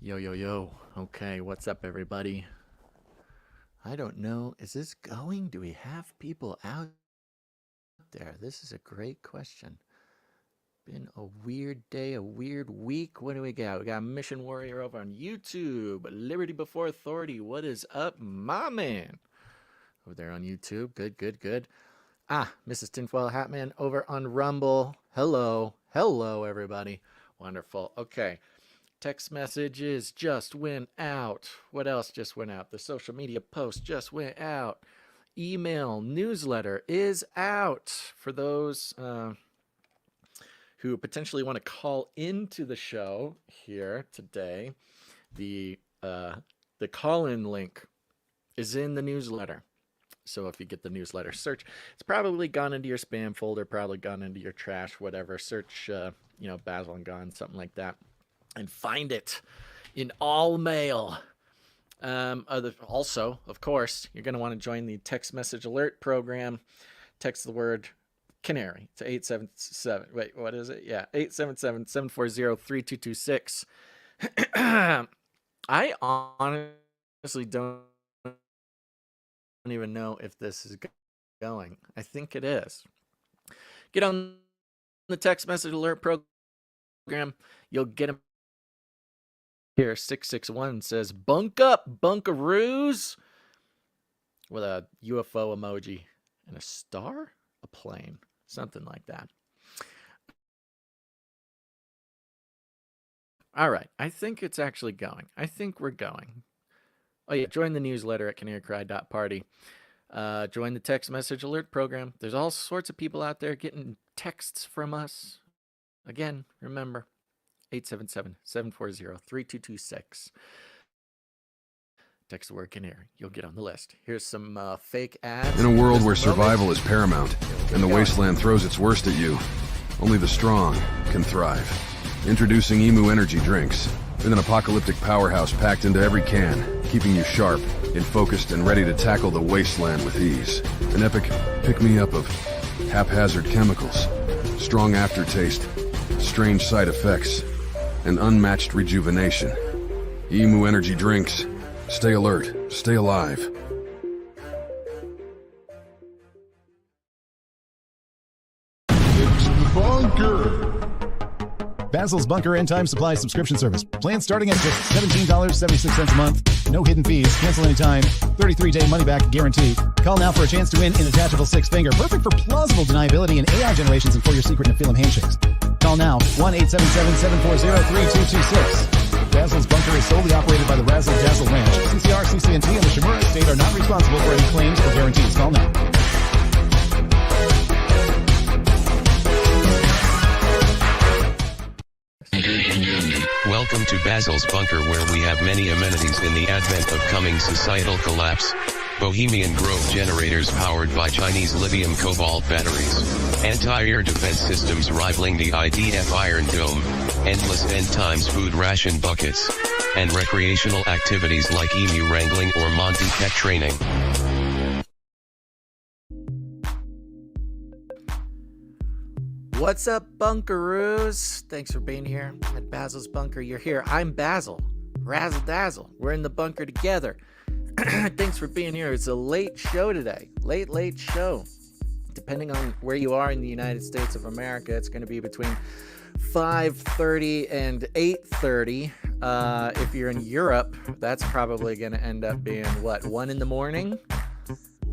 Yo, yo, yo. Okay, what's up, everybody? I don't know. Is this going? Do we have people out there? This is a great question. Been a weird day, a weird week. What do we got? We got Mission Warrior over on YouTube. Liberty Before Authority. What is up, my man? Over there on YouTube. Good, good, good. Mrs. Tinfoil Hatman over on Rumble. Hello. Hello, everybody. Wonderful. Okay. Text messages just went out. What else just went out? The social media post just went out. Email newsletter is out for those who potentially want to call into the show here today. The call-in link is in the newsletter. So if you get the newsletter, search. It's probably gone into your spam folder, probably gone into your trash, whatever. Search, Basil and Gone, something like that. And find it in all mail. Also, of course, you're going to want to join the text message alert program. Text the word canary to 877. Wait, what is it? Yeah, 877-740-3226. I honestly don't even know if this is going. I think it is. Get on the text message alert program. You'll get them. Here, 661 says, bunk up, Bunkaroos, with a UFO emoji and a star, a plane, something like that. All right, I think it's actually going. I think we're going. Oh, yeah, join the newsletter at canarycry.party. Join the text message alert program. There's all sorts of people out there getting texts from us. Again, remember, 877-740-3226. Text the word canary. You'll get on the list. Here's some fake ads. In a world where survival is paramount and the wasteland throws its worst at you, only the strong can thrive. Introducing Emu Energy Drinks. With an apocalyptic powerhouse packed into every can, keeping you sharp, focused, and ready to tackle the wasteland with ease. An epic pick-me-up of haphazard chemicals, strong aftertaste, strange side effects, and unmatched rejuvenation. Emu Energy Drinks. Stay alert. Stay alive. It's the Bunker. Basil's Bunker End Time Supply Subscription Service. Plan starting at just $17.76 a month. No hidden fees. Cancel anytime. 33-day money-back guarantee. Call now for a chance to win an attachable six-finger. Perfect for plausible deniability and AI generations and for your secret Nephilim handshakes. Call now. 1-877-740-3226. Basil's Bunker is solely operated by the Razzle Dazzle Ranch. CCR, CCNT, and the Shimura Estate are not responsible for any claims or guarantees. Call now. Welcome to Basil's Bunker, where we have many amenities in the advent of coming societal collapse. Bohemian Grove generators powered by Chinese lithium cobalt batteries. Anti-air defense systems rivaling the IDF Iron Dome. Endless end times food ration buckets. And recreational activities like emu wrangling or Monty pet training. What's up, Bunkaroos? Thanks for being here at Basil's Bunker. You're here. I'm Basil. Razzle Dazzle. We're in the bunker together. Thanks for being here. It's a late show today. Late show. Depending on where you are in the United States of America, it's going to be between 5:30 and 8:30. If you're in Europe, that's probably going to end up being, 1 in the morning?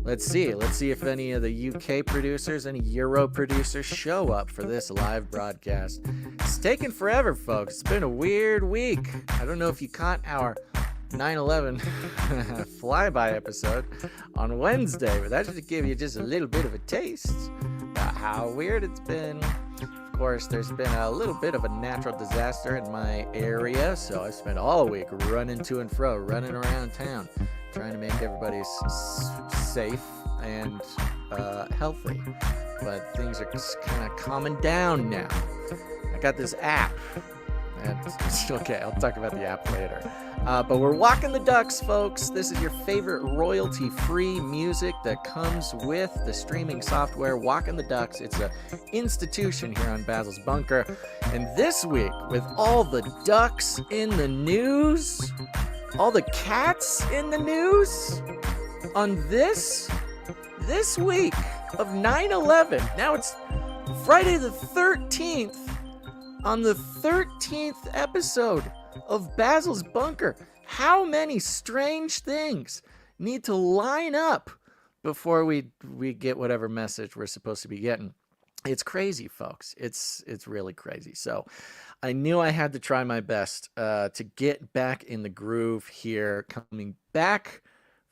Let's see if any of the UK producers, any Euro producers show up for this live broadcast. It's taken forever, folks. It's been a weird week. I don't know if you caught our 9/11 flyby episode on Wednesday, but that should give you just a little bit of a taste about how weird it's been. Of course, there's been a little bit of a natural disaster in my area, so I spent all week running to and fro, running around town, trying to make everybody safe and healthy. But things are kind of calming down now. I got this app And okay, I'll talk about the app later. But we're walking the ducks, folks. This is your favorite royalty-free music that comes with the streaming software, Walking the Ducks. It's an institution here on Basil's Bunker. And this week, with all the ducks in the news, all the cats in the news, on this week of 9/11. Now it's Friday the 13th. On the 13th episode of Basil's Bunker, how many strange things need to line up before we get whatever message we're supposed to be getting? It's crazy, folks. It's really crazy. So I knew I had to try my best to get back in the groove here, coming back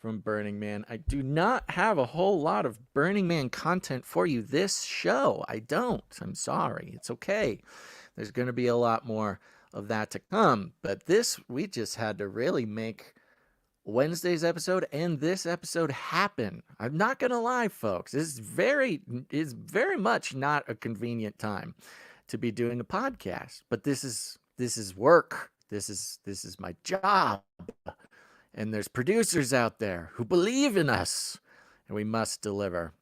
from Burning Man. I do not have a whole lot of Burning Man content for you this show. I don't. I'm sorry. It's okay. There's going to be a lot more of that to come. But this, we just had to really make Wednesday's episode and this episode happen. I'm not going to lie, folks. It's very much not a convenient time to be doing a podcast. But this is work. This is my job. And there's producers out there who believe in us. And we must deliver.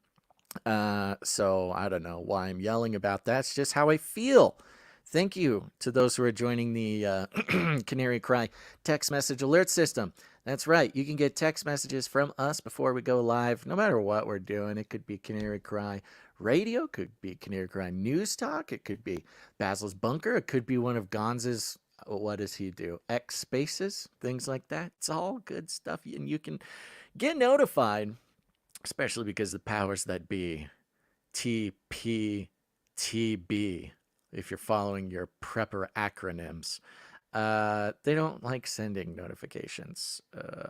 So I don't know why I'm yelling about that. It's just how I feel. Thank you to those who are joining the Canary Cry text message alert system. That's right. You can get text messages from us before we go live, no matter what we're doing. It could be Canary Cry Radio, could be Canary Cry News Talk, it could be Basil's Bunker, it could be one of Gonz's, what does he do? X Spaces, things like that. It's all good stuff, and you can get notified, especially because the powers that be, TPTB, if you're following your prepper acronyms, they don't like sending notifications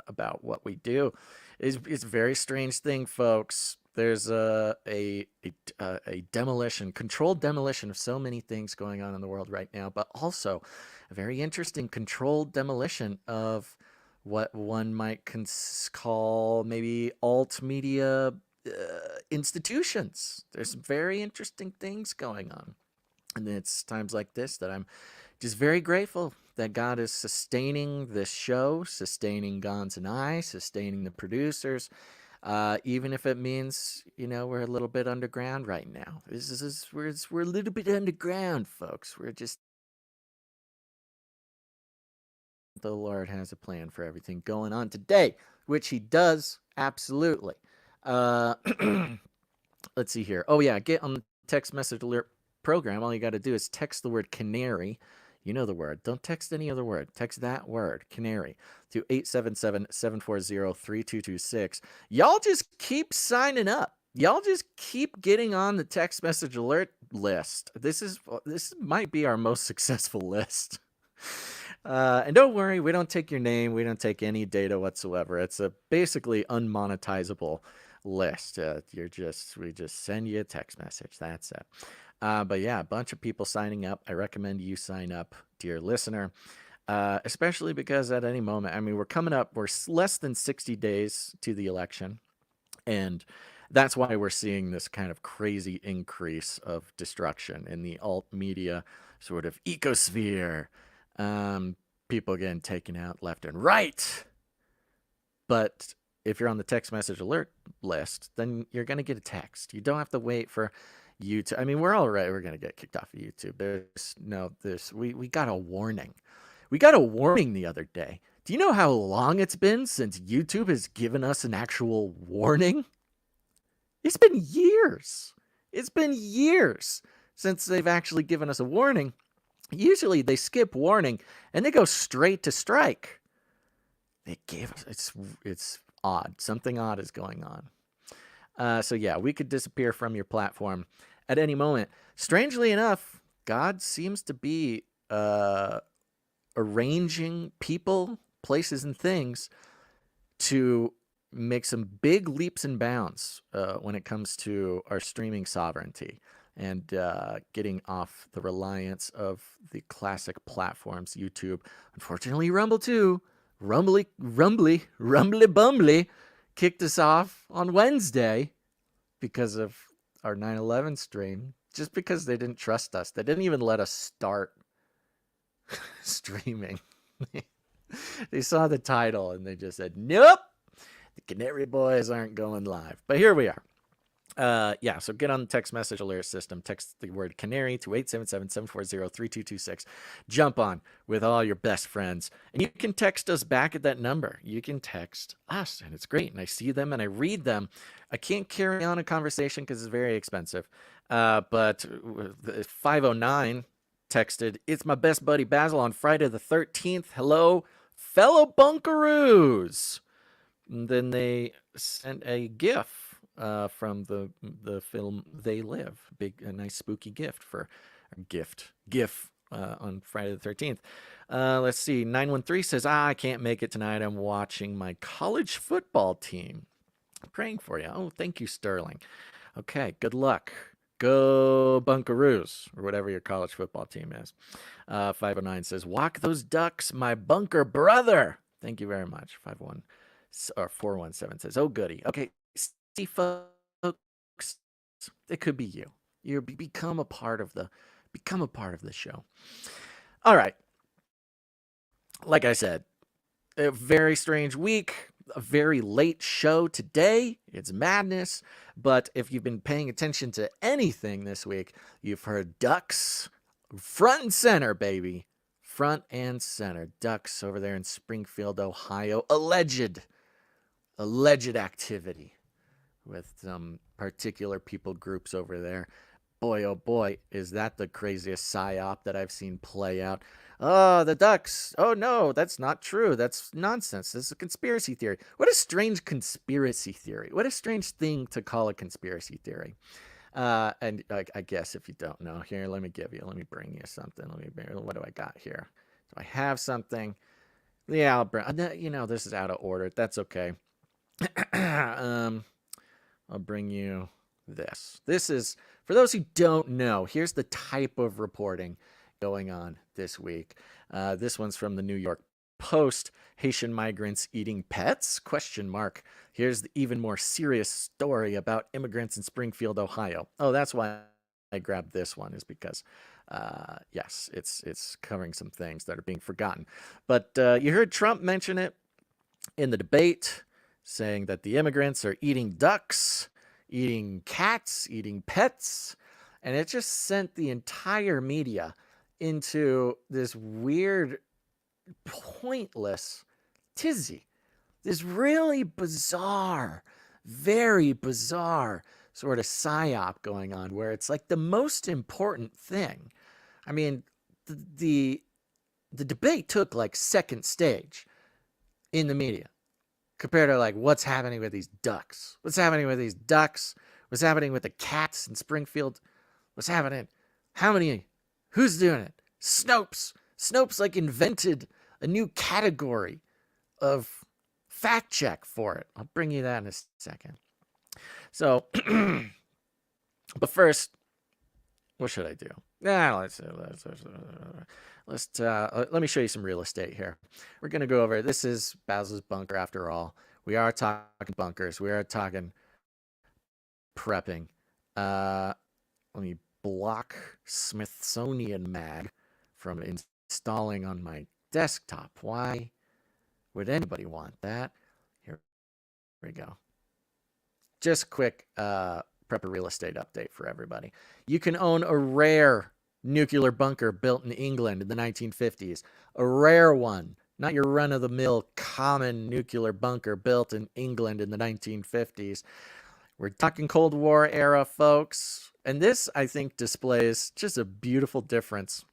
about what we do. It's a very strange thing, folks. There's a demolition, controlled demolition of so many things going on in the world right now, but also a very interesting controlled demolition of what one might call maybe alt media institutions. There's some very interesting things going on. And it's times like this that I'm just very grateful that God is sustaining this show, sustaining Gons and I, sustaining the producers, even if it means, we're a little bit underground right now. We're a little bit underground, folks. We're just, the Lord has a plan for everything going on today, which he does, absolutely. Let's see here. Oh yeah, get on the text message alert program. All you got to do is text the word canary. You know the word. Don't text any other word. Text that word, canary, to 877-740-3226. Y'all just keep signing up. Y'all just keep getting on the text message alert list. This might be our most successful list. And don't worry, we don't take your name. We don't take any data whatsoever. It's a basically unmonetizable list. We just send you a text message. That's it. But yeah, a bunch of people signing up. I recommend you sign up, dear listener, especially because at any moment, we're less than 60 days to the election. And that's why we're seeing this kind of crazy increase of destruction in the alt media sort of ecosphere. People getting taken out left and right. But if you're on the text message alert list, then you're going to get a text. You don't have to wait for YouTube. We're going to get kicked off of YouTube. We got a warning. We got a warning the other day. Do you know how long it's been since YouTube has given us an actual warning? It's been years. It's been years since they've actually given us a warning. Usually they skip warning and they go straight to strike. They gave us, it's odd. Something odd is going on. So yeah, we could disappear from your platform at any moment. Strangely enough, God seems to be arranging people, places, and things to make some big leaps and bounds when it comes to our streaming sovereignty and getting off the reliance of the classic platforms, YouTube. Unfortunately, Rumble too. Rumbly Bumbly kicked us off on Wednesday because of our 9/11 stream, just because they didn't trust us. They didn't even let us start. streaming. They saw the title and they just said, nope, the Canary Boys aren't going live. But here we are. Yeah, so get on the text message alert system. Text the word canary to 877-740-3226. Jump on with all your best friends. And you can text us back at that number. You can text us, and it's great. And I see them and I read them. I can't carry on a conversation because it's very expensive. But 509 texted, it's my best buddy Basil on Friday the 13th. Hello, fellow Bunkaroos. And then they sent a GIF from the film They Live. A nice spooky gift for GIF on Friday the 13th. Let's see. 913 says, I can't make it tonight. I'm watching my college football team. I'm praying for you. Oh, thank you, Sterling. Okay, good luck. Go Bunkaroos, or whatever your college football team is. 509 says, walk those ducks, my bunker brother. Thank you very much. 417 says, oh, goody. Okay, see, folks, it could be you. You become a part of the show. All right. Like I said, a very strange week, a very late show today. It's madness. But if you've been paying attention to anything this week, you've heard ducks front and center, baby. Front and center. Ducks over there in Springfield, Ohio. Alleged activity with some particular people groups over there. Boy, oh boy, is that the craziest psyop that I've seen play out. Oh, the ducks. Oh, no, that's not true. That's nonsense. This is a conspiracy theory. What a strange conspiracy theory. What a strange thing to call a conspiracy theory. And I guess if you don't know, here, let me bring you something. What do I got here? Do I have something? Yeah, I'll bring, this is out of order. That's okay. I'll bring you this. This is, for those who don't know, here's the type of reporting going on this week. This one's from the New York Post. Haitian migrants eating pets? ? Here's the even more serious story about immigrants in Springfield, Ohio. Oh, that's why I grabbed this one, is because, yes, it's covering some things that are being forgotten. But you heard Trump mention it in the debate, saying that the immigrants are eating ducks, eating cats, eating pets, and it just sent the entire media into this weird, pointless tizzy. This really bizarre, very bizarre sort of psyop going on where it's like the most important thing. I mean, the debate took like second stage in the media compared to like what's happening with these ducks. What's happening with these ducks? What's happening with the cats in Springfield? What's happening? How many? Who's doing it? Snopes. Snopes like invented a new category of fact check for it. I'll bring you that in a second. So, but first, what should I do? Let me show you some real estate here. We're going to go over, this is Basil's bunker after all. We are talking bunkers. We are talking prepping. Let me block Smithsonian mag from installing on my desktop. Why would anybody want that? Here we go. Just quick prepper real estate update for everybody. You can own a rare nuclear bunker built in England in the 1950s. A rare one, not your run-of-the-mill common nuclear bunker built in England in the 1950s. We're talking Cold War era, folks. And this, I think, displays just a beautiful difference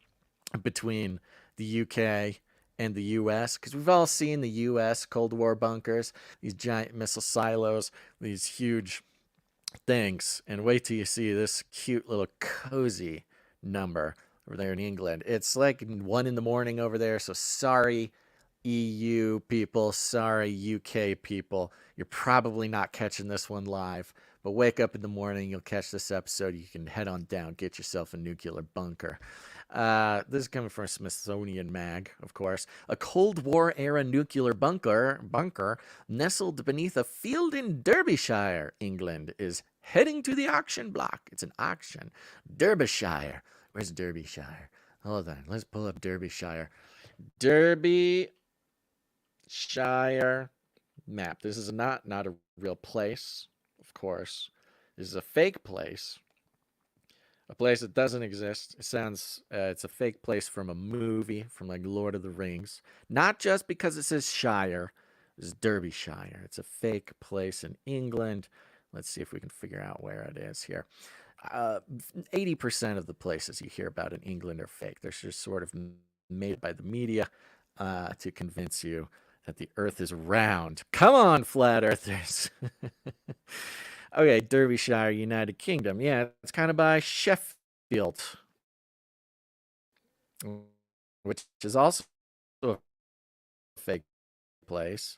between the UK and the US, because we've all seen the US Cold War bunkers, these giant missile silos, these huge things. And wait till you see this cute little cozy number over there in England. It's like 1 a.m. over there, so sorry EU people, sorry UK people, you're probably not catching this one live, but wake up in the morning, you'll catch this episode, you can head on down, get yourself a nuclear bunker. This is coming from Smithsonian mag, of course. A Cold War era nuclear bunker nestled beneath a field in Derbyshire, England, is heading to the auction block. It's an auction. Derbyshire. Where's Derbyshire? Hold on. Let's pull up Derbyshire. Derbyshire map. This is not a real place, of course. This is a fake place. A place that doesn't exist. It sounds, it's a fake place from a movie, from like Lord of the Rings. Not just because it says Shire. This is Derbyshire. It's a fake place in England. Let's see if we can figure out where it is here. 80% of the places you hear about in England are fake. They're just sort of made by the media to convince you that the earth is round. Come on, flat earthers. Okay, Derbyshire, United Kingdom. Yeah, it's kind of by Sheffield, which is also a fake place.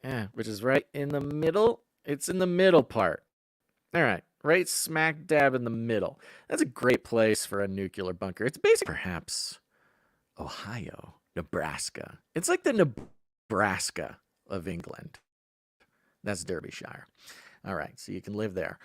Yeah, which is right in the middle. It's in the middle part. All right, right smack dab in the middle. That's a great place for a nuclear bunker. It's basically perhaps Ohio, Nebraska. It's like the Nebraska of England. That's Derbyshire. All right, so you can live there.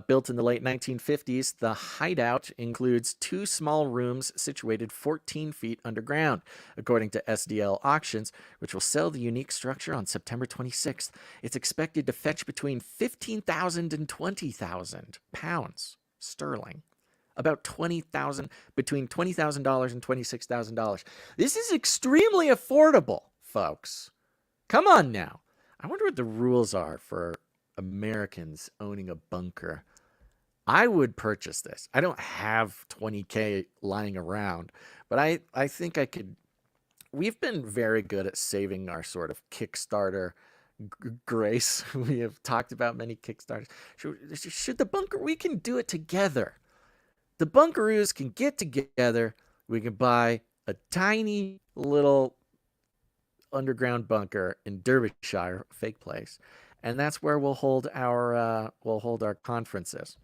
Built in the late 1950s, the hideout includes 2 small rooms situated 14 feet underground, according to SDL Auctions, which will sell the unique structure on September 26th. It's expected to fetch between 15,000 and 20,000 pounds sterling. About between $20,000 and $26,000. This is extremely affordable, folks. Come on now. I wonder what the rules are for Americans owning a bunker. I would purchase this. I don't have 20K lying around, but I think I could. We've been very good at saving our sort of Kickstarter grace. We have talked about many Kickstarters. Should the bunker, we can do it together. The Bunkaroos can get together. We can buy a tiny little underground bunker in Derbyshire, fake place, and that's where we'll hold our conferences.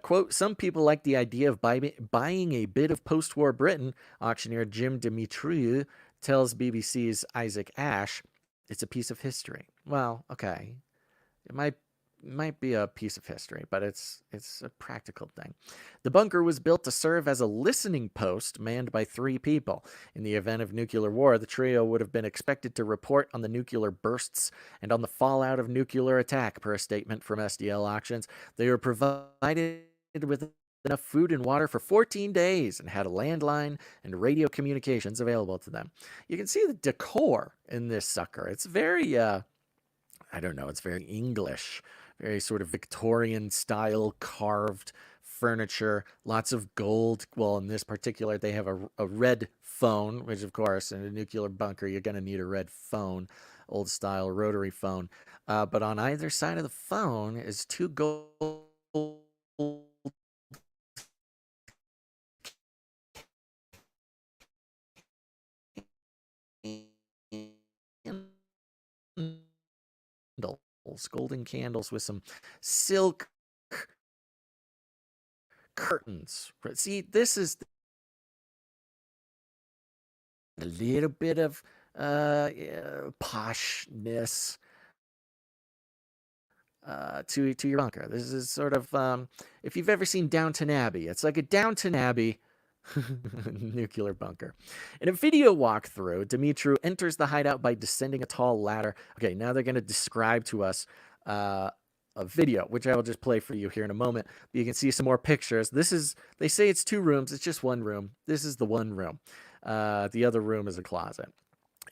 Quote, some people like the idea of buying a bit of post-war Britain, auctioneer Jim Dimitriou tells BBC's Isaac Ash. It's a piece of history. Well, okay. It might be a piece of history, but it's a practical thing. The bunker was built to serve as a listening post manned by 3 people. In the event of nuclear war, the trio would have been expected to report on the nuclear bursts and on the fallout of nuclear attack, per a statement from SDL Auctions. They were provided with enough food and water for 14 days and had a landline and radio communications available to them. You can see the decor in this sucker. It's very, I don't know, it's very English. Very sort of Victorian style carved furniture, lots of gold. Well, in this particular, they have a red phone, which of course, in a nuclear bunker, you're going to need a red phone, old style rotary phone. But on either side of the phone is 2 gold golden candles with some silk curtains. See, this is a little bit of poshness to your bunker. This is sort of if you've ever seen Downton Abbey, it's like a Downton Abbey nuclear bunker. In a video walkthrough, Dimitriou enters the hideout by descending a tall ladder. Okay, now they're going to describe to us a video, which I will just play for you here in a moment. But you can see some more pictures. This is, they say it's 2 rooms. It's just 1 room. This is the 1 room. The other room is a closet.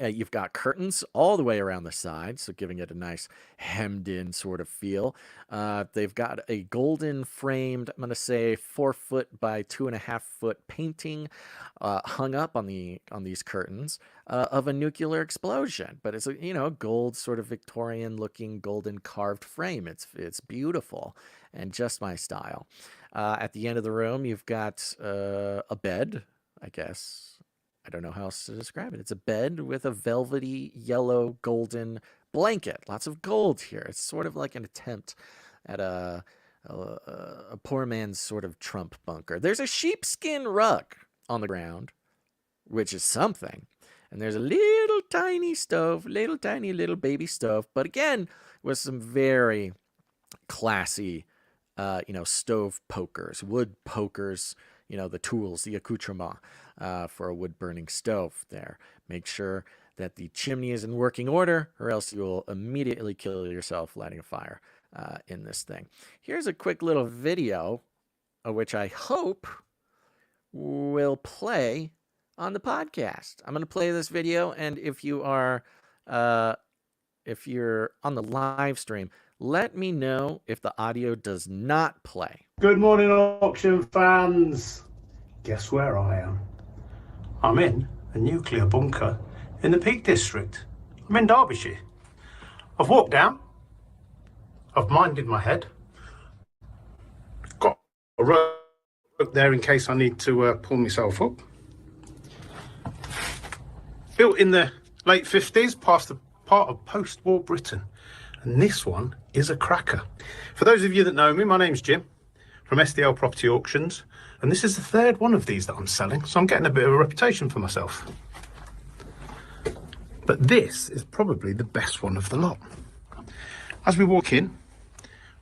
You've got curtains all the way around the side, so giving it a nice hemmed-in sort of feel. They've got a golden framed, I'm going to say 4 foot by 2.5 foot painting hung up on these curtains of a nuclear explosion. But it's a gold sort of Victorian-looking golden carved frame. It's beautiful and just my style. At the end of the room, you've got a bed, I guess. I don't know how else to describe it. It's a bed with a velvety yellow golden blanket. Lots of gold here. It's sort of like an attempt at a poor man's sort of Trump bunker. There's a sheepskin rug on the ground, which is something. And there's a little tiny stove, little baby stove. But again, with some very classy stove pokers, wood pokers, the tools, the accoutrement for a wood burning stove there. Make sure that the chimney is in working order, or else you will immediately kill yourself lighting a fire in this thing. Here's a quick little video, which I hope will play on the podcast. I'm going to play this video, and if you're on the live stream, let me know if the audio does not play. Good morning, auction fans. Guess where I am? I'm in a nuclear bunker in the Peak District. I'm in Derbyshire. I've walked down. I've minded my head. Got a rope there in case I need to pull myself up. Built in the late 50s, past the part of post-war Britain. And this one is a cracker. For those of you that know me, my name's Jim from SDL Property Auctions, and this is the third one of these that I'm selling, so I'm getting a bit of a reputation for myself. But this is probably the best one of the lot. As we walk in,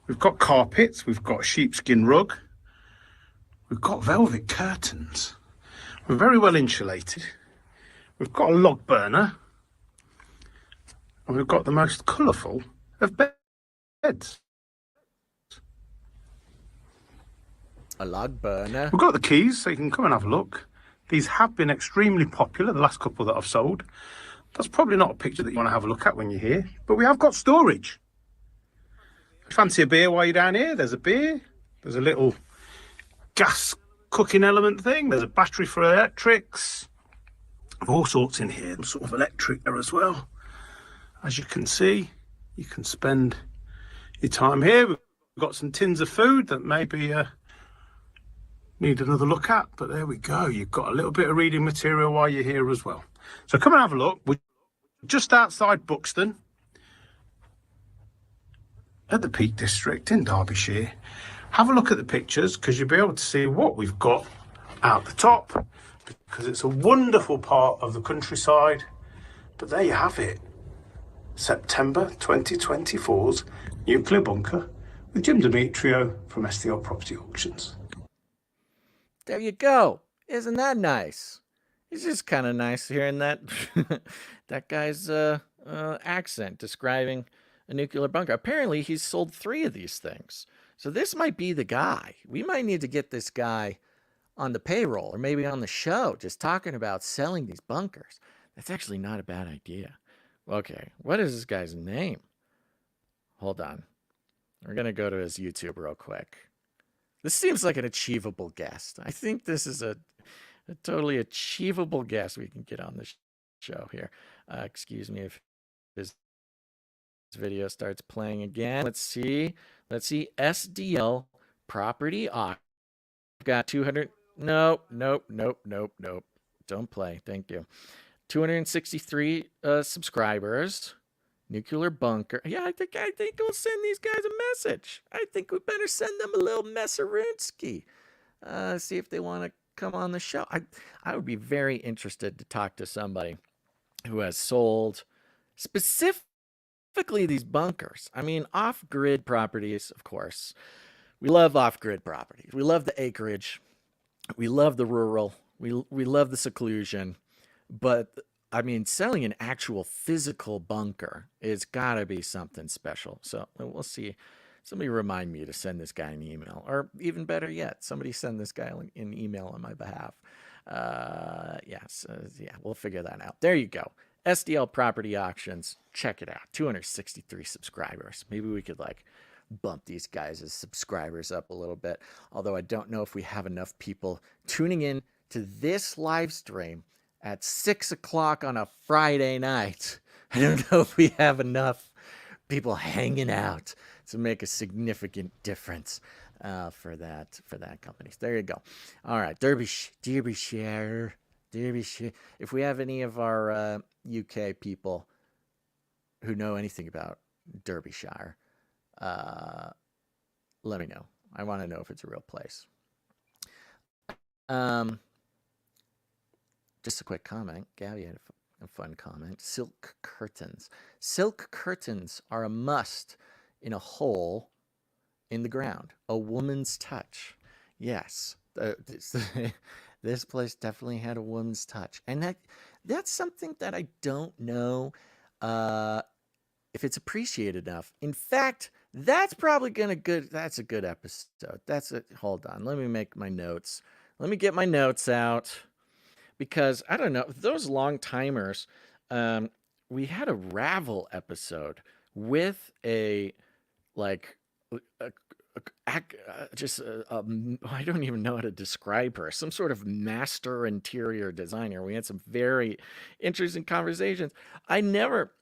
we've got carpets, we've got a sheepskin rug, we've got velvet curtains, we're very well insulated, we've got a log burner, and we've got the most colourful of beds. A log burner. We've got the keys, so you can come and have a look. These have been extremely popular, the last couple that I've sold. That's probably not a picture that you want to have a look at when you're here, but we have got storage. Fancy a beer while you're down here? There's a beer. There's a little gas cooking element thing. There's a battery for electrics. All sorts in here, sort of electric there as well. As you can see, you can spend your time here. We've got some tins of food that maybe need another look at, but there we go. You've got a little bit of reading material while you're here as well. So come and have a look. We're just outside Buxton at the Peak District in Derbyshire. Have a look at the pictures, because you'll be able to see what we've got out the top, because it's a wonderful part of the countryside. But there you have it. September 2024's nuclear bunker with Jim Demetrio from SDL Property Auctions. There you go. Isn't that nice? It's just kind of nice hearing that that guy's accent describing a nuclear bunker. Apparently, he's sold 3 of these things. So this might be the guy. We might need to get this guy on the payroll, or maybe on the show, just talking about selling these bunkers. That's actually not a bad idea. Okay, what is this guy's name? Hold on. We're going to go to his YouTube real quick. This seems like an achievable guest. I think this is a totally achievable guest we can get on the show here. Excuse me if his video starts playing again. Let's see. SDL Property Auction. Got 200. Nope. Don't play. Thank you. 263 subscribers. Nuclear bunker. Yeah, I think we'll send these guys a message. I think we better send them a little messerinsky. See if they want to come on the show. I would be very interested to talk to somebody who has sold specifically these bunkers. I mean, off-grid properties, of course. We love off-grid properties. We love the acreage. We love the rural. We love the seclusion. But I mean, selling an actual physical bunker is gotta be something special. So we'll see. Somebody remind me to send this guy an email, or even better yet, somebody send this guy an email on my behalf. Yeah, we'll figure that out. There you go. SDL Property Auctions. Check it out. 263 subscribers. Maybe we could bump these guys' subscribers up a little bit. Although I don't know if we have enough people tuning in to this live stream at 6 o'clock on a Friday night. I don't know if we have enough people hanging out to make a significant difference for that company. So there you go. All right, Derbyshire. If we have any of our UK people who know anything about Derbyshire, let me know. I want to know if it's a real place. Just a quick comment. Gabby had a fun comment. Silk curtains. Silk curtains are a must in a hole in the ground. A woman's touch. Yes. This place definitely had a woman's touch. And that's something that I don't know uh, if it's appreciated enough. In fact, that's probably that's a good episode. Hold on. Let me make my notes. Let me get my notes out because I don't know those long timers. Um, we had a Ravel episode with a like a, just I don't even know how to describe her. Some sort of master interior designer. We had some very interesting conversations. I never.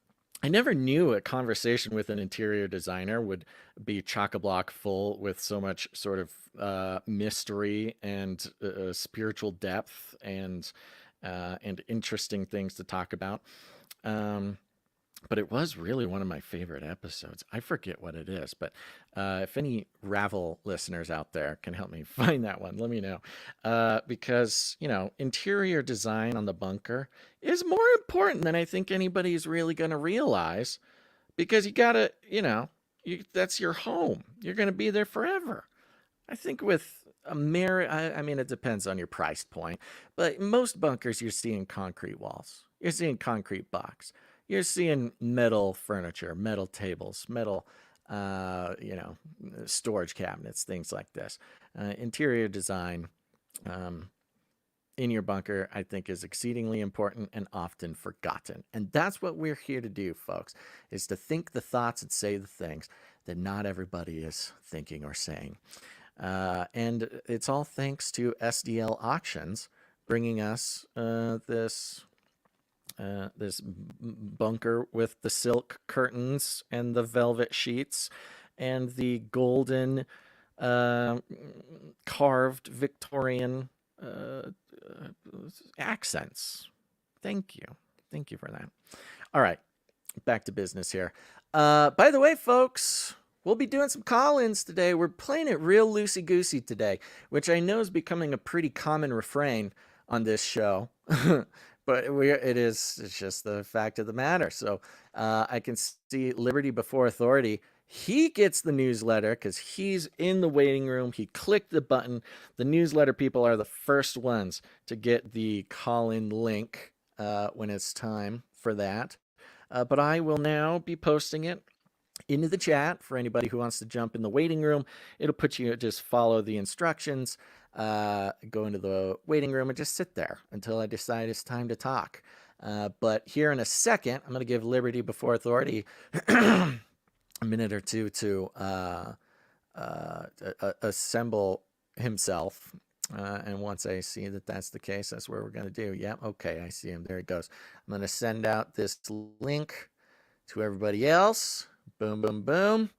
I never knew a conversation with an interior designer would be chock-a-block full with so much sort of mystery and spiritual depth and interesting things to talk about. Um, but it was really one of my favorite episodes. I forget what it is, but if any Ravel listeners out there can help me find that one, let me know. Because, interior design on the bunker is more important than I think anybody's really going to realize because you got to, that's your home. You're going to be there forever. I think with I mean, it depends on your price point, but most bunkers, you're seeing concrete walls, you're seeing concrete box, you're seeing metal furniture, metal tables, metal, you know, storage cabinets, things like this. Interior design um, in your bunker, I think, is exceedingly important and often forgotten. And that's what we're here to do, folks, is to think the thoughts and say the things that not everybody is thinking or saying. And it's all thanks to SDL Auctions bringing us this bunker with the silk curtains and the velvet sheets and the golden uh, carved Victorian accents. Thank you. Thank you for that. All right, back to business here. By the way, folks, we'll be doing some call-ins today. We're playing it real loosey-goosey today, which I know is becoming a pretty common refrain on this show. But it's just the fact of the matter. So I can see Liberty Before Authority. He gets the newsletter because he's in the waiting room. He clicked the button. The newsletter people are the first ones to get the call-in link when it's time for that. But I will now be posting it into the chat for anybody who wants to jump in the waiting room. It'll put you, just follow the instructions, go into the waiting room and just sit there until I decide it's time to talk. But here in a second, I'm going to give Liberty Before Authority a minute or two to assemble himself. And once I see that that's the case, that's what we're going to do. Yeah, okay, I see him. There he goes. I'm going to send out this link to everybody else. Boom, boom, boom.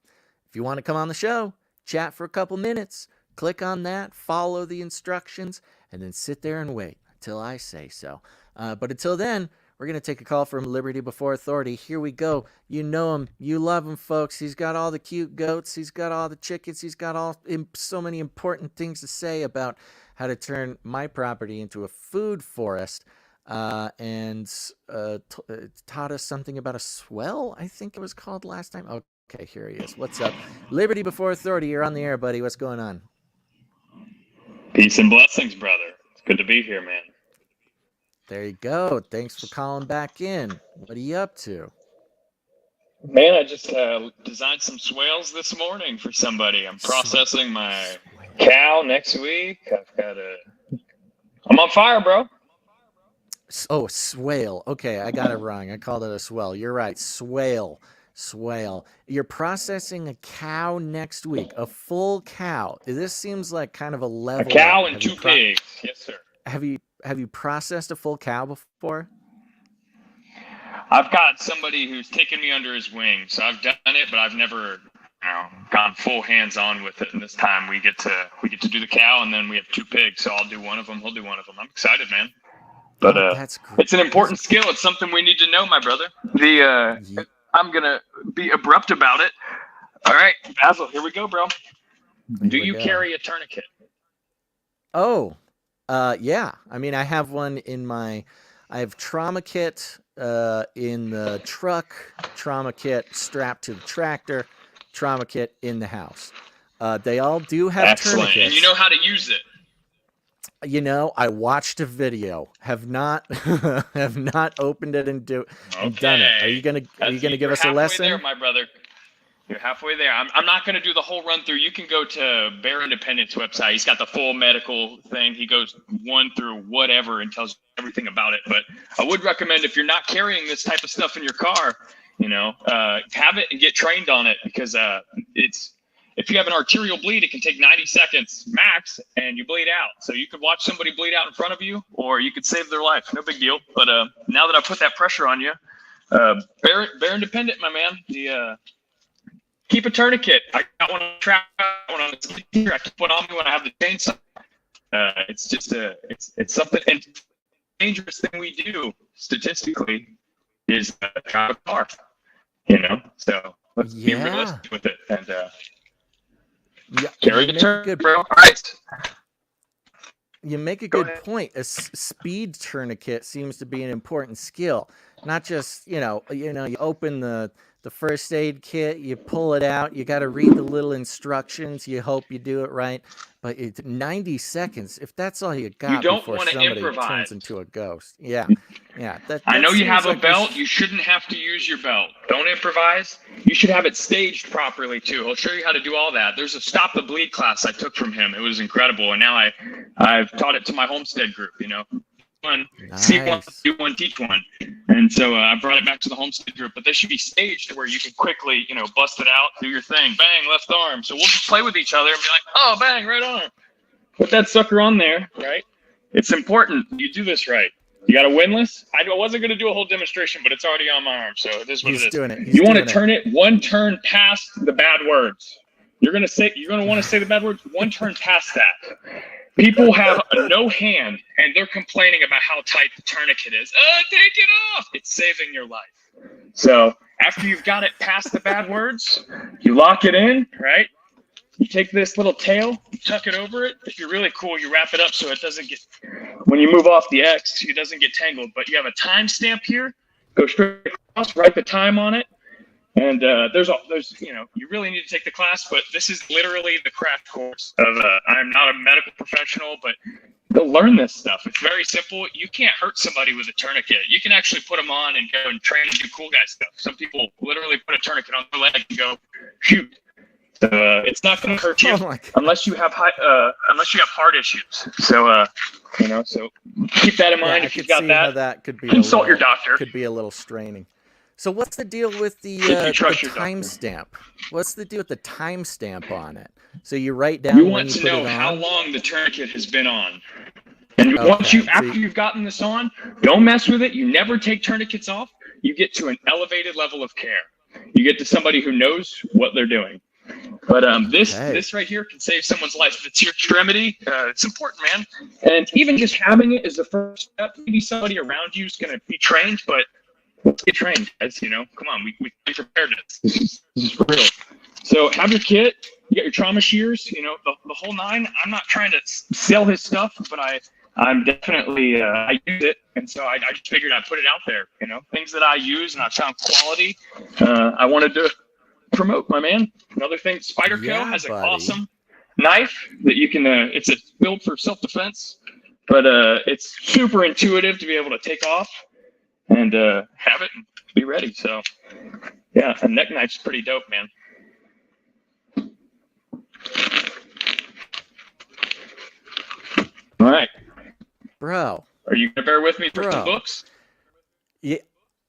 If you want to come on the show, chat for a couple minutes, click on that, follow the instructions, and then sit there and wait until I say so. But until then, we're going to take a call from Liberty Before Authority. Here we go. You know him. You love him, folks. He's got all the cute goats. He's got all the chickens. He's got so many important things to say about how to turn my property into a food forest. And taught us something about a swell, I think it was called last time. Okay, here he is. What's up? Liberty Before Authority, you're on the air, buddy. What's going on? Peace and blessings, brother. It's good to be here, man. There you go. Thanks for calling back in. What are you up to? Man, I just designed some swales this morning for somebody. I'm processing my cow next week. I'm on fire, bro. Oh, swale. Okay, I got it wrong. I called it a swell. You're right. Swale. You're processing a cow next week. A full cow. This seems like kind of a level. A cow and two pigs. Yes, sir. Have you processed a full cow before? I've got somebody who's taken me under his wing, so I've done it, but I've never, gone full hands on with it. And this time we get to do the cow, and then we have two pigs. So I'll do one of them. He'll do one of them. I'm excited, man. But that's great. It's an important skill. It's something we need to know, my brother. I'm gonna be abrupt about it. All right, Basil, here we go, bro. Do you carry a tourniquet? Oh, yeah. I mean, I have one I have trauma kit in the truck, trauma kit strapped to the tractor, trauma kit in the house. They all do have Excellent. tourniquets. And you know how to use it. You know, I watched a video. Have not have not opened it and done it. Are you gonna give us a lesson? You're halfway there, my brother. You're halfway there. I'm not going to do the whole run through. You can go to Bear Independent's website. He's got the full medical thing. He goes one through whatever and tells you everything about it. But I would recommend, if you're not carrying this type of stuff in your car, have it and get trained on it, because if you have an arterial bleed, it can take 90 seconds max and you bleed out. So you could watch somebody bleed out in front of you, or you could save their life. No big deal. But now that I put that pressure on you, Bear Independent, my man, keep a tourniquet. I got one on the trap, one on the skid steer. I keep one on me when I have the chainsaw. It's just it's something. And the dangerous thing we do statistically is drive a car. So let's be realistic with it and carry the tourniquet, bro. All right. You make a good point. A speed tourniquet seems to be an important skill. Not just you open the first aid kit, you pull it out, you got to read the little instructions, you hope you do it right, but it's 90 seconds. If that's all you got, you don't before want to somebody improvise. Turns into a ghost. Yeah. That I know you have a like belt. You shouldn't have to use your belt. Don't improvise. You should have it staged properly too. He'll show you how to do all that. There's a Stop the Bleed class I took from him. It was incredible, and now I've taught it to my Homestead group. One, see one, do one, teach one. And so I brought it back to the Homestead group, but this should be staged where you can quickly, bust it out, do your thing, bang, left arm. So we'll just play with each other and be like, oh, bang, right arm. Put that sucker on there, right? It's important you do this right. You got a windlass? I wasn't going to do a whole demonstration, but it's already on my arm, so it is what it is. Doing it. You want to turn it one turn past the bad words. You're going to want to say the bad words one turn past that. People have no hand, and they're complaining about how tight the tourniquet is. Take it off. It's saving your life. So after you've got it past the bad words, you lock it in, right? You take this little tail, you tuck it over it. If you're really cool, you wrap it up so it doesn't get, when you move off the X, it doesn't get tangled. But you have a time stamp here. Go straight across, write the time on it. And there's you really need to take the class, but this is literally the crash course of I'm not a medical professional, but they'll learn this stuff. It's very simple. You can't hurt somebody with a tourniquet. You can actually put them on and go and train and do cool guy stuff. Some people literally put a tourniquet on their leg and go shoot. So it's not going to hurt you unless you have heart issues. So so keep that in mind. If you've got that could be consult your doctor. Could be a little straining. So what's the deal with the timestamp? What's the deal with the timestamp on it? So you write down. You want to know how long the tourniquet has been on, and after you've gotten this on, don't mess with it. You never take tourniquets off. You get to an elevated level of care. You get to somebody who knows what they're doing. But this right here can save someone's life. If it's your extremity, it's important, man. And even just having it is the first step. Maybe somebody around you is going to be trained, but let's get trained, guys. Come on, we prepared this. This is real. So have your kit. You got your trauma shears. The whole nine. I'm not trying to sell his stuff, but I'm definitely I use it, and so I just figured I'd put it out there. Things that I use and I found quality. I wanted to promote, my man. Another thing, Spyderco has an awesome knife that you can. It's a build for self-defense, but it's super intuitive to be able to take off and have it and be ready. So yeah, a neck knife's pretty dope, man. All right, bro, are you gonna bear with me for some books? Yeah,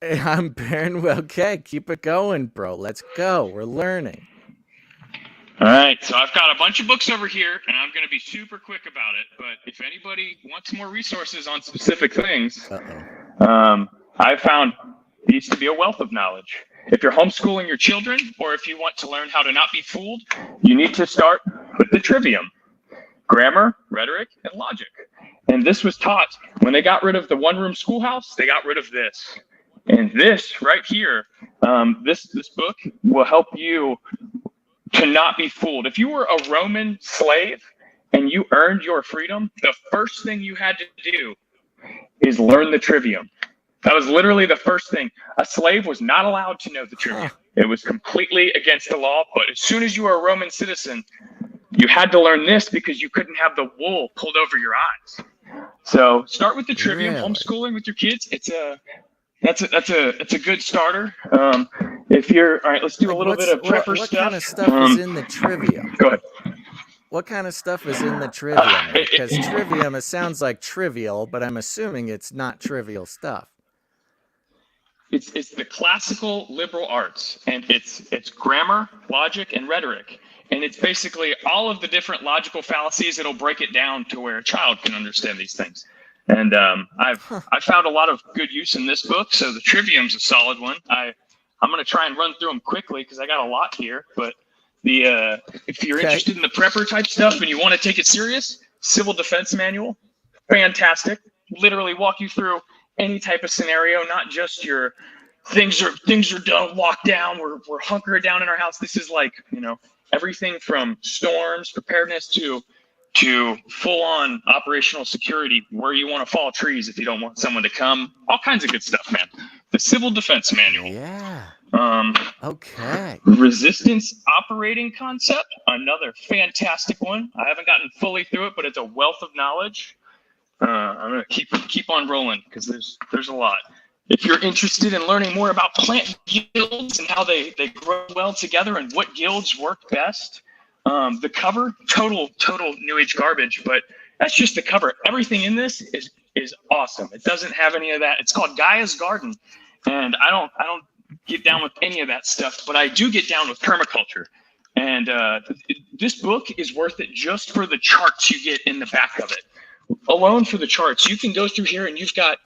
I'm bearing. Okay, keep it going, bro. Let's go. We're learning. All right, so I've got a bunch of books over here, and I'm going to be super quick about it. But if anybody wants more resources on specific things, I've found these to be a wealth of knowledge. If you're homeschooling your children, or if you want to learn how to not be fooled, you need to start with the trivium: grammar, rhetoric, and logic. And this was taught when they got rid of the one-room schoolhouse. They got rid of this, and this right here. This book will help you to not be fooled. If you were a Roman slave and you earned your freedom, the first thing you had to do is learn the trivium. That was literally the first thing. A slave was not allowed to know the trivium. It was completely against the law. But as soon as you were a Roman citizen, you had to learn this because you couldn't have the wool pulled over your eyes. So start with the trivium. Really? Homeschooling with your kids. That's a good starter. If you're all right, let's do a little bit of prepper what stuff. kind of stuff is in the trivium? Go ahead. What kind of stuff is in the trivium? Because trivium, it sounds like trivial, but I'm assuming it's not trivial stuff. It's the classical liberal arts, and it's grammar, logic, and rhetoric. And it's basically all of the different logical fallacies. It'll break it down to where a child can understand these things. And I've found a lot of good use in this book. So the trivium's a solid one. I'm going to try and run through them quickly because I got a lot here. But if you're interested in the prepper type stuff and you want to take it serious, Civil Defense Manual, fantastic. Literally walk you through any type of scenario, not just your things are done, locked down, we're hunkered down in our house. This is like, everything from storms, preparedness to full on operational security, where you want to fall trees if you don't want someone to come, all kinds of good stuff, man. The Civil Defense Manual. Yeah. Okay. Resistance operating concept, another fantastic one. I haven't gotten fully through it, but it's a wealth of knowledge. I'm gonna keep on rolling because there's a lot. If you're interested in learning more about plant guilds and how they grow well together and what guilds work best, the cover, total new age garbage, but that's just the cover. Everything in this is awesome. It doesn't have any of that. It's called Gaia's Garden, and I don't get down with any of that stuff, but I do get down with permaculture. And this book is worth it just for the charts you get in the back of it. Alone for the charts, you can go through here and you've got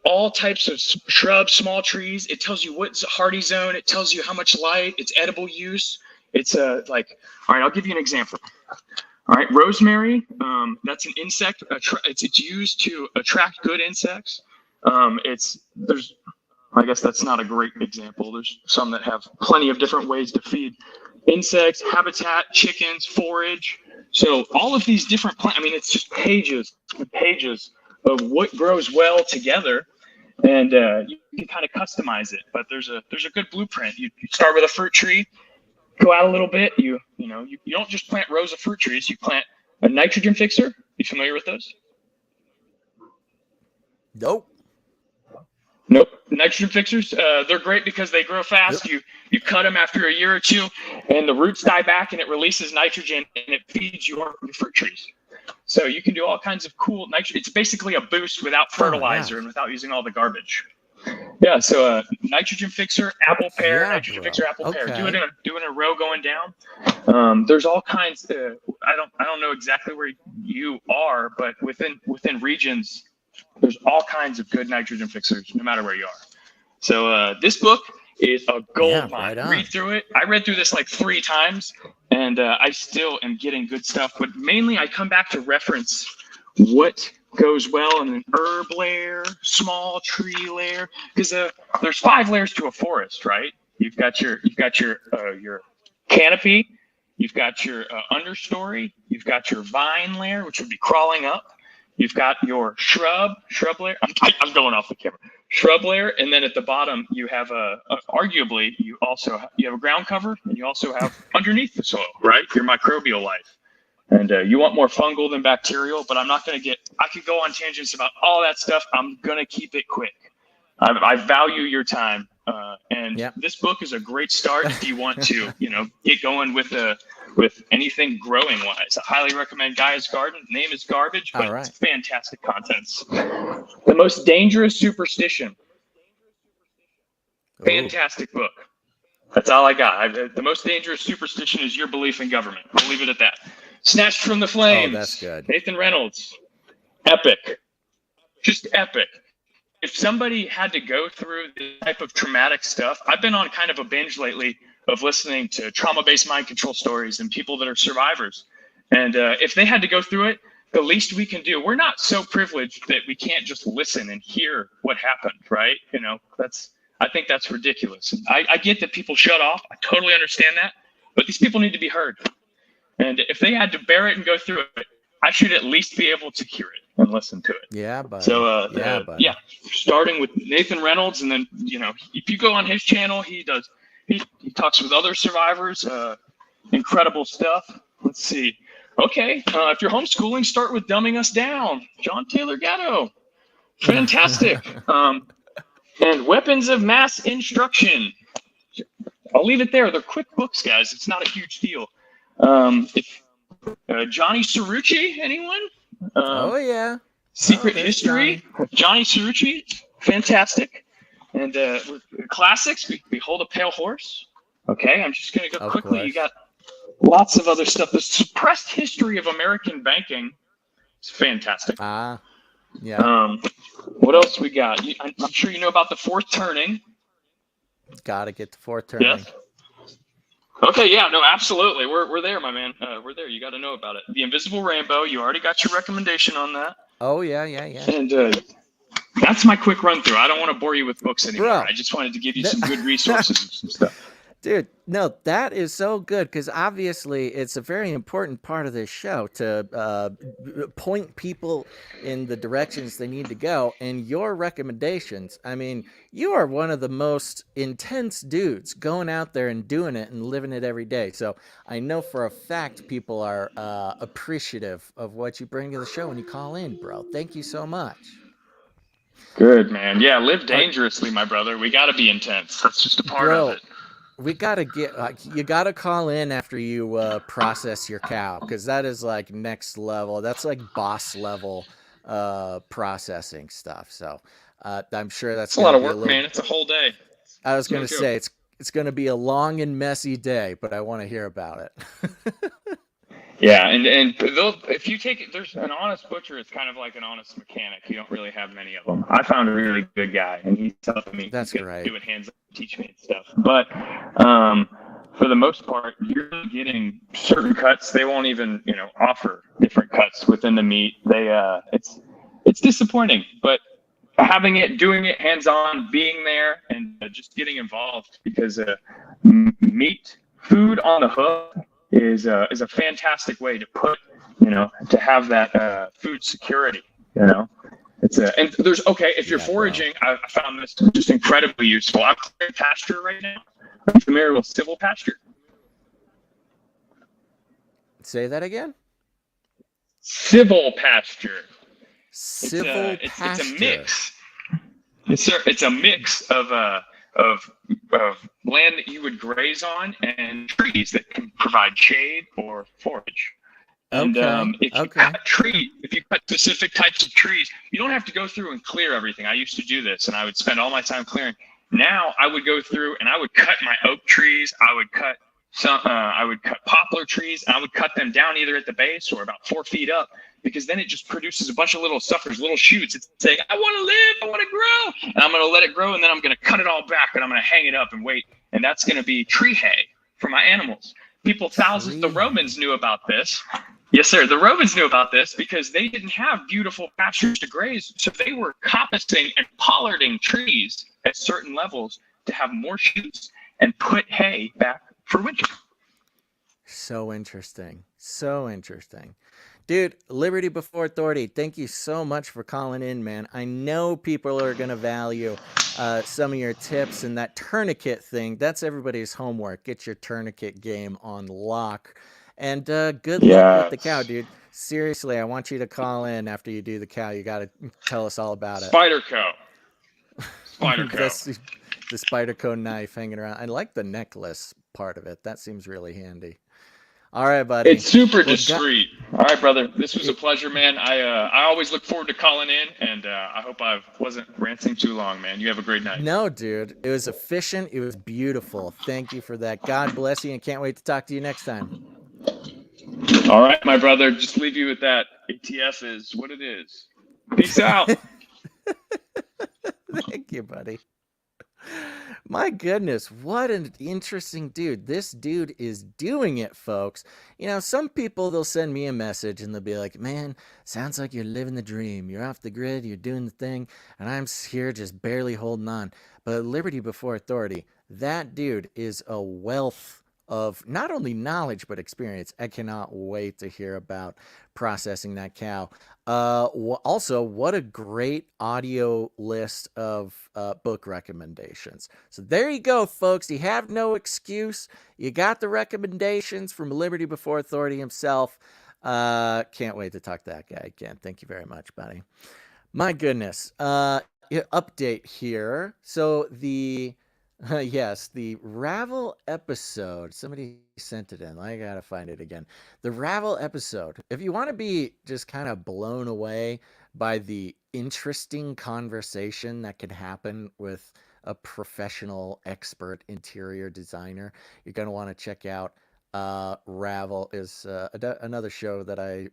all types of shrubs, small trees. It tells you what's a hardy zone. It tells you how much light, its edible use. It's all right, I'll give you an example. All right, rosemary, that's an insect. It's used to attract good insects. I guess that's not a great example. There's some that have plenty of different ways to feed insects, habitat, chickens, forage. So all of these different plants, it's just pages and pages of what grows well together, and you can kind of customize it. But there's a good blueprint. You start with a fruit tree, go out a little bit. You don't just plant rows of fruit trees. You plant a nitrogen fixer. You familiar with those? Nope. Nitrogen fixers, they're great because they grow fast. Yep. You cut them after a year or two, and the roots die back, and it releases nitrogen, and it feeds your fruit trees. So you can do all kinds of cool nitrogen. It's basically a boost without fertilizer and without using all the garbage. Yeah. So nitrogen fixer, apple pear, nitrogen fixer, apple pear. Do it in a row going down. There's all kinds. I don't know exactly where you are, but within regions, there's all kinds of good nitrogen fixers, no matter where you are. So this book is a gold mine. Right, read through it. I read through this like 3 times, and I still am getting good stuff. But mainly, I come back to reference what goes well in an herb layer, small tree layer, because there's 5 layers to a forest, right? You've got your canopy, you've got your understory, you've got your vine layer, which would be crawling up. You've got your shrub layer. I'm going off the camera. Shrub layer, and then at the bottom you have arguably you have a ground cover, and you also have underneath the soil, right? Your microbial life, and you want more fungal than bacterial. But I'm not going to I could go on tangents about all that stuff. I'm going to keep it quick. I value your time, and this book is a great start if you want to, get going with anything growing wise. I highly recommend Gaia's Garden. Name is garbage, but it's fantastic contents. The Most Dangerous Superstition. Fantastic book. That's all I got. The Most Dangerous Superstition is your belief in government. I'll leave it at that. Snatched from the Flames. Oh, that's good. Nathan Reynolds. Epic. Just epic. If somebody had to go through this type of traumatic stuff, I've been on kind of a binge lately of listening to trauma-based mind control stories and people that are survivors. And if they had to go through it, the least we can do, we're not so privileged that we can't just listen and hear what happened, right? I think that's ridiculous. And I get that people shut off. I totally understand that. But these people need to be heard. And if they had to bear it and go through it, I should at least be able to hear it and listen to it. Yeah, buddy. So, starting with Nathan Reynolds, and then, if you go on his channel, he talks with other survivors, incredible stuff. Let's see. Okay, if you're homeschooling, start with Dumbing Us Down. John Taylor Gatto. Fantastic. And Weapons of Mass Instruction. I'll leave it there. They're quick books, guys. It's not a huge deal. If Johnny Cerrucci, anyone? Oh yeah. Secret there's History. Johnny Cerrucci, fantastic. And classics. Behold a Pale Horse. Okay, I'm just gonna go Of quickly. course. You got lots of other stuff. The Suppressed History of American Banking. It's fantastic. Yeah. What else we got? I'm sure you know about the Fourth Turning. Gotta get the fourth turning. Yes. Okay, yeah, no, absolutely. We're there, my man. We're there. You got to know about it. The Invisible Rainbow. You already got your recommendation on that. Oh yeah. And that's my quick run through. I don't want to bore you with books anymore. Bro, I just wanted to give you some good resources and some stuff. Dude, no, that is so good because obviously it's a very important part of this show to point people in the directions they need to go. And your recommendations, I mean, you are one of the most intense dudes going out there and doing it and living it every day. So I know for a fact people are appreciative of what you bring to the show when you call in, bro. Thank you so much. Good, man. Yeah, live dangerously, my brother. We got to be intense. That's just a part of it. We gotta get you gotta call in after you process your cow because that is like next level. That's like boss level processing stuff. So I'm sure that's It's a lot of be work, man. It's a whole day. I was gonna say it's gonna be a long and messy day, but I want to hear about it. Yeah, and if you take it, there's an honest butcher. It's kind of like an honest mechanic. You don't really have many of them. I found a really good guy, and he's helping me. That's right. Doing hands on, teach me and stuff. But for the most part, you're getting certain cuts. They won't even offer different cuts within the meat. It's disappointing, but doing it hands on, being there, and just getting involved because meat food on the hook is a fantastic way to put, to have that food security, It's and there's if you're foraging, I found this just incredibly useful. I'm clearing pasture right now. I'm familiar with civil pasture. Say that again. Civil pasture. Civil pasture. It's a mix. It's a mix of land that you would graze on and trees that can provide shade or forage. And if you cut specific types of trees, you don't have to go through and clear everything. I used to do this, and I would spend all my time clearing. Now I would go through and I would cut my oak trees. I would cut poplar trees, and I would cut them down either at the base or about 4 feet up, because then it just produces a bunch of little suckers, little shoots. It's saying, I want to live, I want to grow, and I'm going to let it grow, and then I'm going to cut it all back, and I'm going to hang it up and wait, and that's going to be tree hay for my animals. The Romans knew about this. Yes, sir. The Romans knew about this because they didn't have beautiful pastures to graze, so they were coppicing and pollarding trees at certain levels to have more shoots and put hay back for winter. So interesting. So interesting. Dude, Liberty Before Authority, thank you so much for calling in, man. I know people are going to value some of your tips, and that tourniquet thing, that's everybody's homework. Get your tourniquet game on lock. And good luck with the cow, dude. Seriously, I want you to call in after you do the cow. You got to tell us all about it. Spider cow. Spider cow. That's the Spyderco knife hanging around. I like the necklace part of it. That seems really handy. All right, buddy. It's super discreet. All right, brother. This was a pleasure, man. I always look forward to calling in, and I hope I wasn't ranting too long, man. You have a great night. No, dude. It was efficient. It was beautiful. Thank you for that. God bless you, and can't wait to talk to you next time. All right, my brother. Just leave you with that. ATF is what it is. Peace out. Thank you, buddy. My goodness, what an interesting dude. This dude is doing it, folks. Some people, they'll send me a message and they'll be like, man, sounds like you're living the dream. You're off the grid, you're doing the thing, and I'm here just barely holding on. But Liberty Before Authority, that dude is a wealth of not only knowledge but experience. I cannot wait to hear about processing that cow. Also, what a great audio list of book recommendations. So there you go, folks. You have no excuse. You got the recommendations from Liberty Before Authority himself. Can't wait to talk to that guy again. Thank you very much, buddy. My goodness. Update here. So the yes, the Ravel episode. Somebody sent it in. I gotta find it again. The Ravel episode. If you want to be just kind of blown away by the interesting conversation that can happen with a professional expert interior designer, you're gonna want to check out Ravel. Is another show that I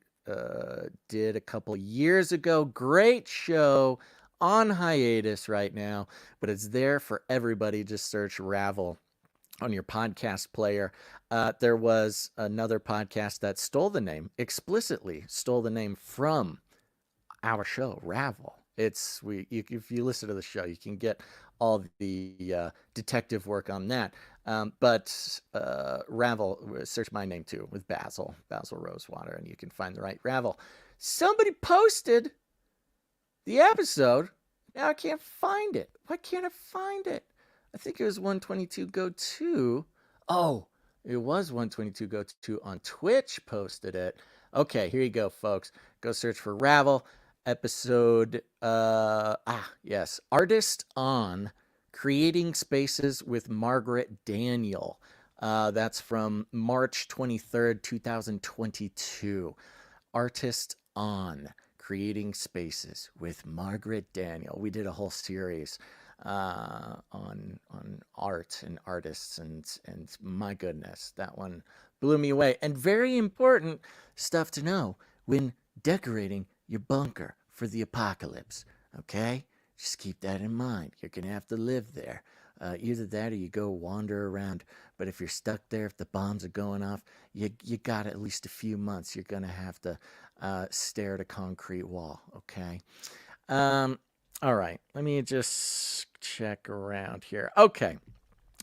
did a couple years ago. Great show, on hiatus right now, but it's there for everybody. Just search Ravel on your podcast player. There was another podcast that explicitly stole the name from our show, Ravel. If you listen to the show, you can get all the detective work on that. But Ravel, search my name too with Basil Rosewater, and you can find the right Ravel. Somebody posted the episode. Now I can't find it. Why can't I find it? I think it was 122 Go 2. Oh, it was 122 Go 2 on Twitch posted it. Okay, here you go, folks. Go search for Ravel episode. Yes, Artist on Creating Spaces with Margaret Daniel. That's from March 23rd, 2022. Artist on Creating Spaces with Margaret Daniel. We did a whole series on art and artists, and my goodness, that one blew me away. And very important stuff to know when decorating your bunker for the apocalypse. Okay, just keep that in mind. You're gonna have to live there. Either that or you go wander around. But if you're stuck there, if the bombs are going off, you got at least a few months. You're gonna have to stare at a concrete wall. Okay. All right. Let me just check around here. Okay.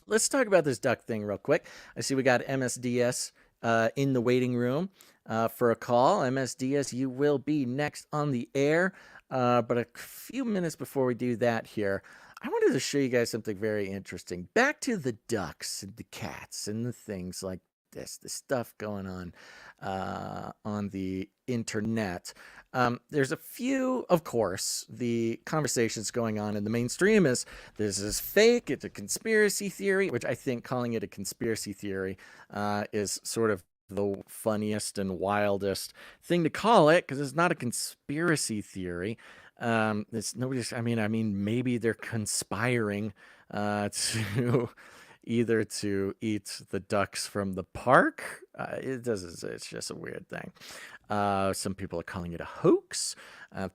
Let's talk about this duck thing real quick. I see we got MSDS in the waiting room for a call. MSDS, you will be next on the air. But a few minutes before we do that here, I wanted to show you guys something very interesting. Back to the ducks and the cats and the things like this stuff going on the internet. There's a few, of course, the conversations going on in the mainstream is this is fake, it's a conspiracy theory, which I think calling it a conspiracy theory is sort of the funniest and wildest thing to call it, because it's not a conspiracy theory. It's nobody's. I mean, maybe they're conspiring to either to eat the ducks from the park. It does. It's just a weird thing. Some people are calling it a hoax,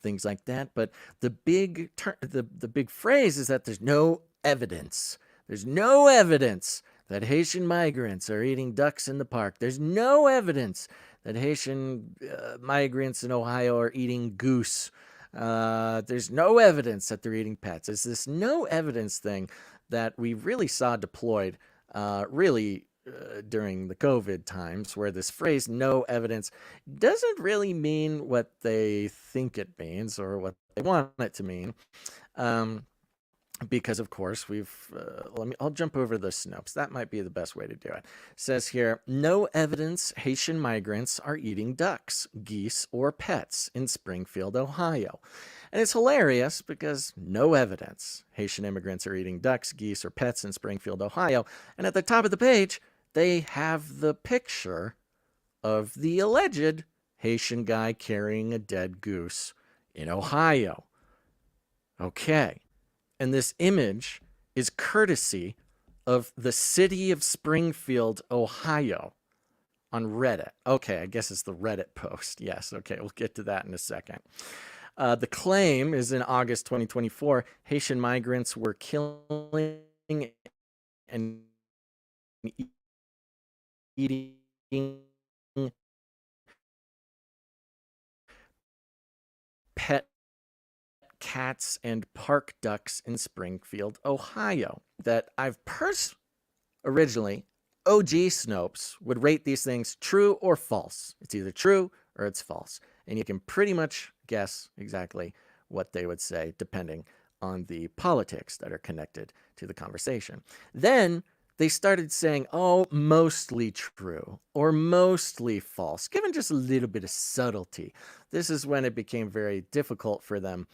things like that. But the big the big phrase is that there's no evidence. There's no evidence that Haitian migrants are eating ducks in the park. There's no evidence that Haitian migrants in Ohio are eating goose. There's no evidence that they're eating pets. It's this no evidence thing that we really saw deployed during the COVID times, where this phrase no evidence doesn't really mean what they think it means or what they want it to mean. Because of course I'll jump over the synopsis. That might be the best way to do it. It says here, no evidence Haitian migrants are eating ducks, geese, or pets in Springfield, Ohio. And it's hilarious because no evidence Haitian immigrants are eating ducks, geese, or pets in Springfield, Ohio. And at the top of the page, they have the picture of the alleged Haitian guy carrying a dead goose in Ohio. Okay. And this image is courtesy of the city of Springfield, Ohio, on Reddit. Okay, I guess it's the Reddit post. Yes, okay, we'll get to that in a second. The claim is in August 2024, Haitian migrants were killing and eating pet cats and park ducks in Springfield, Ohio. That I've originally OG Snopes would rate these things true or false. It's either true or it's false. And you can pretty much guess exactly what they would say depending on the politics that are connected to the conversation. Then they started saying, oh, mostly true or mostly false, given just a little bit of subtlety. This is when it became very difficult for them.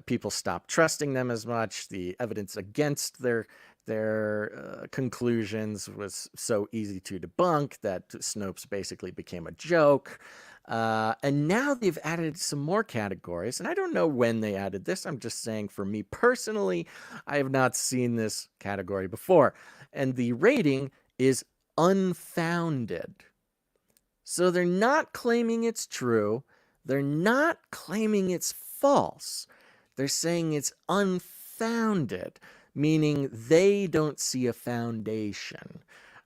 People stopped trusting them as much. The evidence against their conclusions was so easy to debunk that Snopes basically became a joke. And now they've added some more categories, and I don't know when they added this. I'm just saying, for me personally, I have not seen this category before. And the rating is unfounded. So they're not claiming it's true. They're not claiming it's false. They're saying it's unfounded, meaning they don't see a foundation.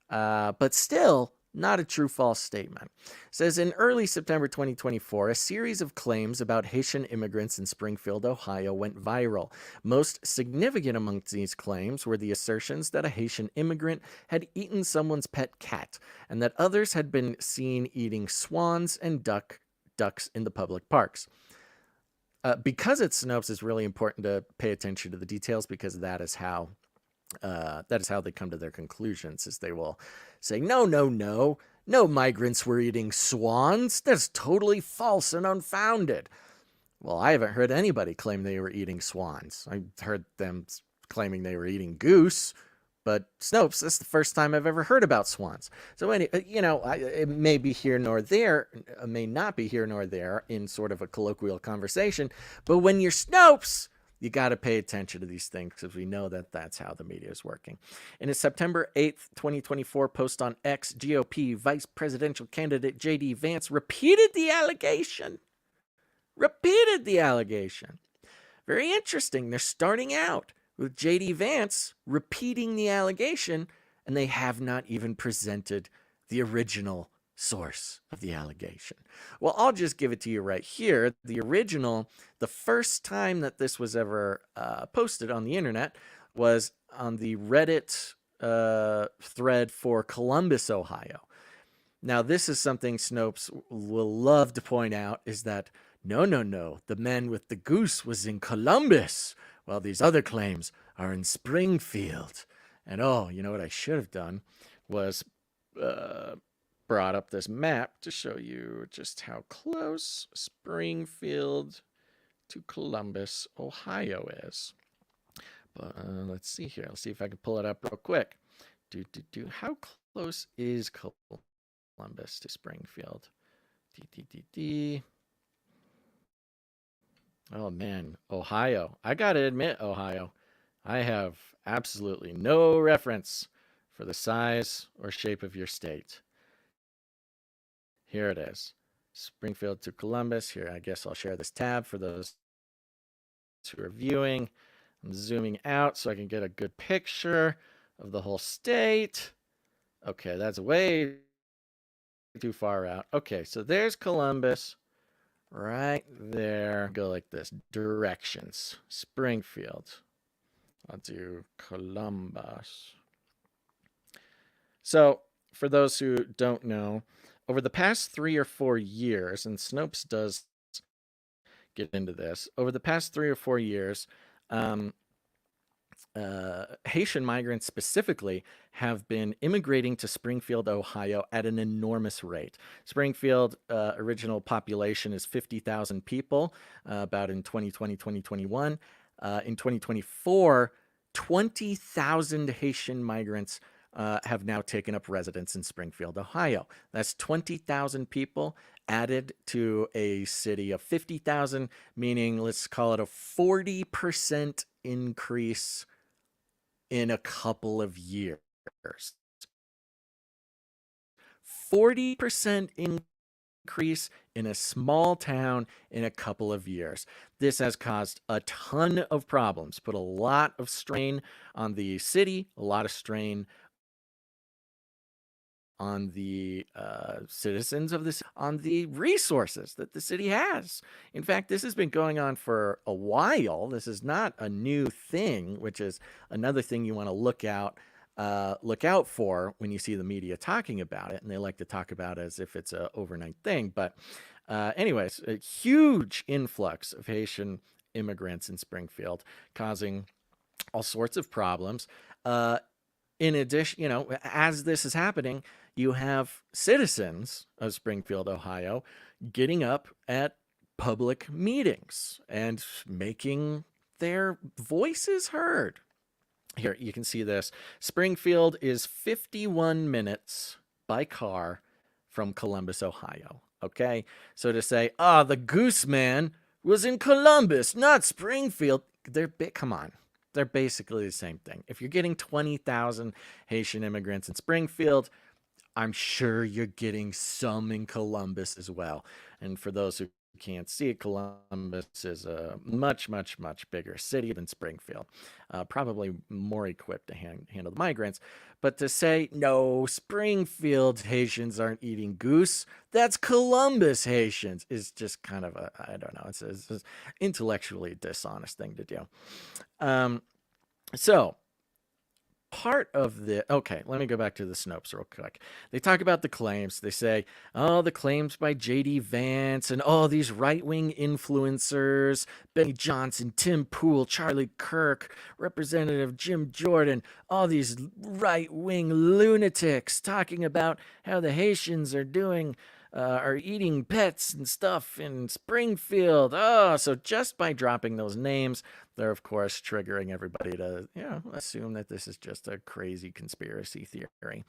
But still, not a true-false statement. It says, in early September 2024, a series of claims about Haitian immigrants in Springfield, Ohio went viral. Most significant amongst these claims were the assertions that a Haitian immigrant had eaten someone's pet cat, and that others had been seen eating swans and ducks in the public parks. Because it's Snopes, it's really important to pay attention to the details, because that is how they come to their conclusions. Is they will say, no migrants were eating swans. That's totally false and unfounded. Well, I haven't heard anybody claim they were eating swans. I heard them claiming they were eating goose, but Snopes, that's the first time I've ever heard about swans. So anyway, it may be here nor there, may not be here nor there in sort of a colloquial conversation, but when you're Snopes, you got to pay attention to these things, because we know that that's how the media is working. In a September 8th, 2024 post on X, GOP vice presidential candidate J.D. Vance repeated the allegation. Very interesting. They're starting out with J.D. Vance repeating the allegation, and they have not even presented the original source of the allegation. Well, I'll just give it to you right here. The original, the first time that this was ever posted on the internet was on the Reddit thread for Columbus, Ohio. Now, this is something Snopes will love to point out, is that no, the man with the goose was in Columbus, while these other claims are in Springfield. And you know what I should have done was brought up this map to show you just how close Springfield to Columbus, Ohio is. But let's see here. Let's see if I can pull it up real quick. How close is Columbus to Springfield? Oh man, Ohio. I gotta admit, Ohio, I have absolutely no reference for the size or shape of your state. Here it is. Springfield to Columbus. Here, I guess I'll share this tab for those who are viewing. I'm zooming out so I can get a good picture of the whole state. Okay, that's way too far out. Okay, so there's Columbus. Right there. Go like this. Directions. Springfield. I'll do Columbus. So, for those who don't know, over the past 3 or 4 years, and Snopes does get into this, over the past 3 or 4 years, Haitian migrants specifically have been immigrating to Springfield, Ohio at an enormous rate. Springfield original population is 50,000 people, about in 2020, 2021. In 2024, 20,000 Haitian migrants have now taken up residence in Springfield, Ohio. That's 20,000 people added to a city of 50,000, meaning let's call it a 40% increase in a couple of years. 40% increase in a small town in a couple of years. This has caused a ton of problems, put a lot of strain on the city, a lot of strain on the citizens of this, on the resources that the city has. In fact, this has been going on for a while. This is not a new thing, which is another thing you want to look out look out for when you see the media talking about it. And they like to talk about it as if it's an overnight thing. But anyways, a huge influx of Haitian immigrants in Springfield, causing all sorts of problems. In addition, as this is happening, you have citizens of Springfield, Ohio, getting up at public meetings and making their voices heard. Here, you can see this. Springfield is 51 minutes by car from Columbus, Ohio. Okay? So to say, the Goose Man was in Columbus, not Springfield, come on. They're basically the same thing. If you're getting 20,000 Haitian immigrants in Springfield, I'm sure you're getting some in Columbus as well. And for those who can't see it, Columbus is a much, much, much bigger city than Springfield. Probably more equipped to handle the migrants. But to say, no, Springfield Haitians aren't eating goose, that's Columbus Haitians, is just kind of I don't know, it's an intellectually dishonest thing to do. So, part of okay, let me go back to the Snopes real quick. They talk about the claims. They say, the claims by J.D. Vance and these right-wing influencers, Benny Johnson, Tim Pool, Charlie Kirk, Representative Jim Jordan, all these right-wing lunatics talking about how the Haitians are eating pets and stuff in Springfield. So just by dropping those names, they're, of course, triggering everybody to, assume that this is just a crazy conspiracy theory.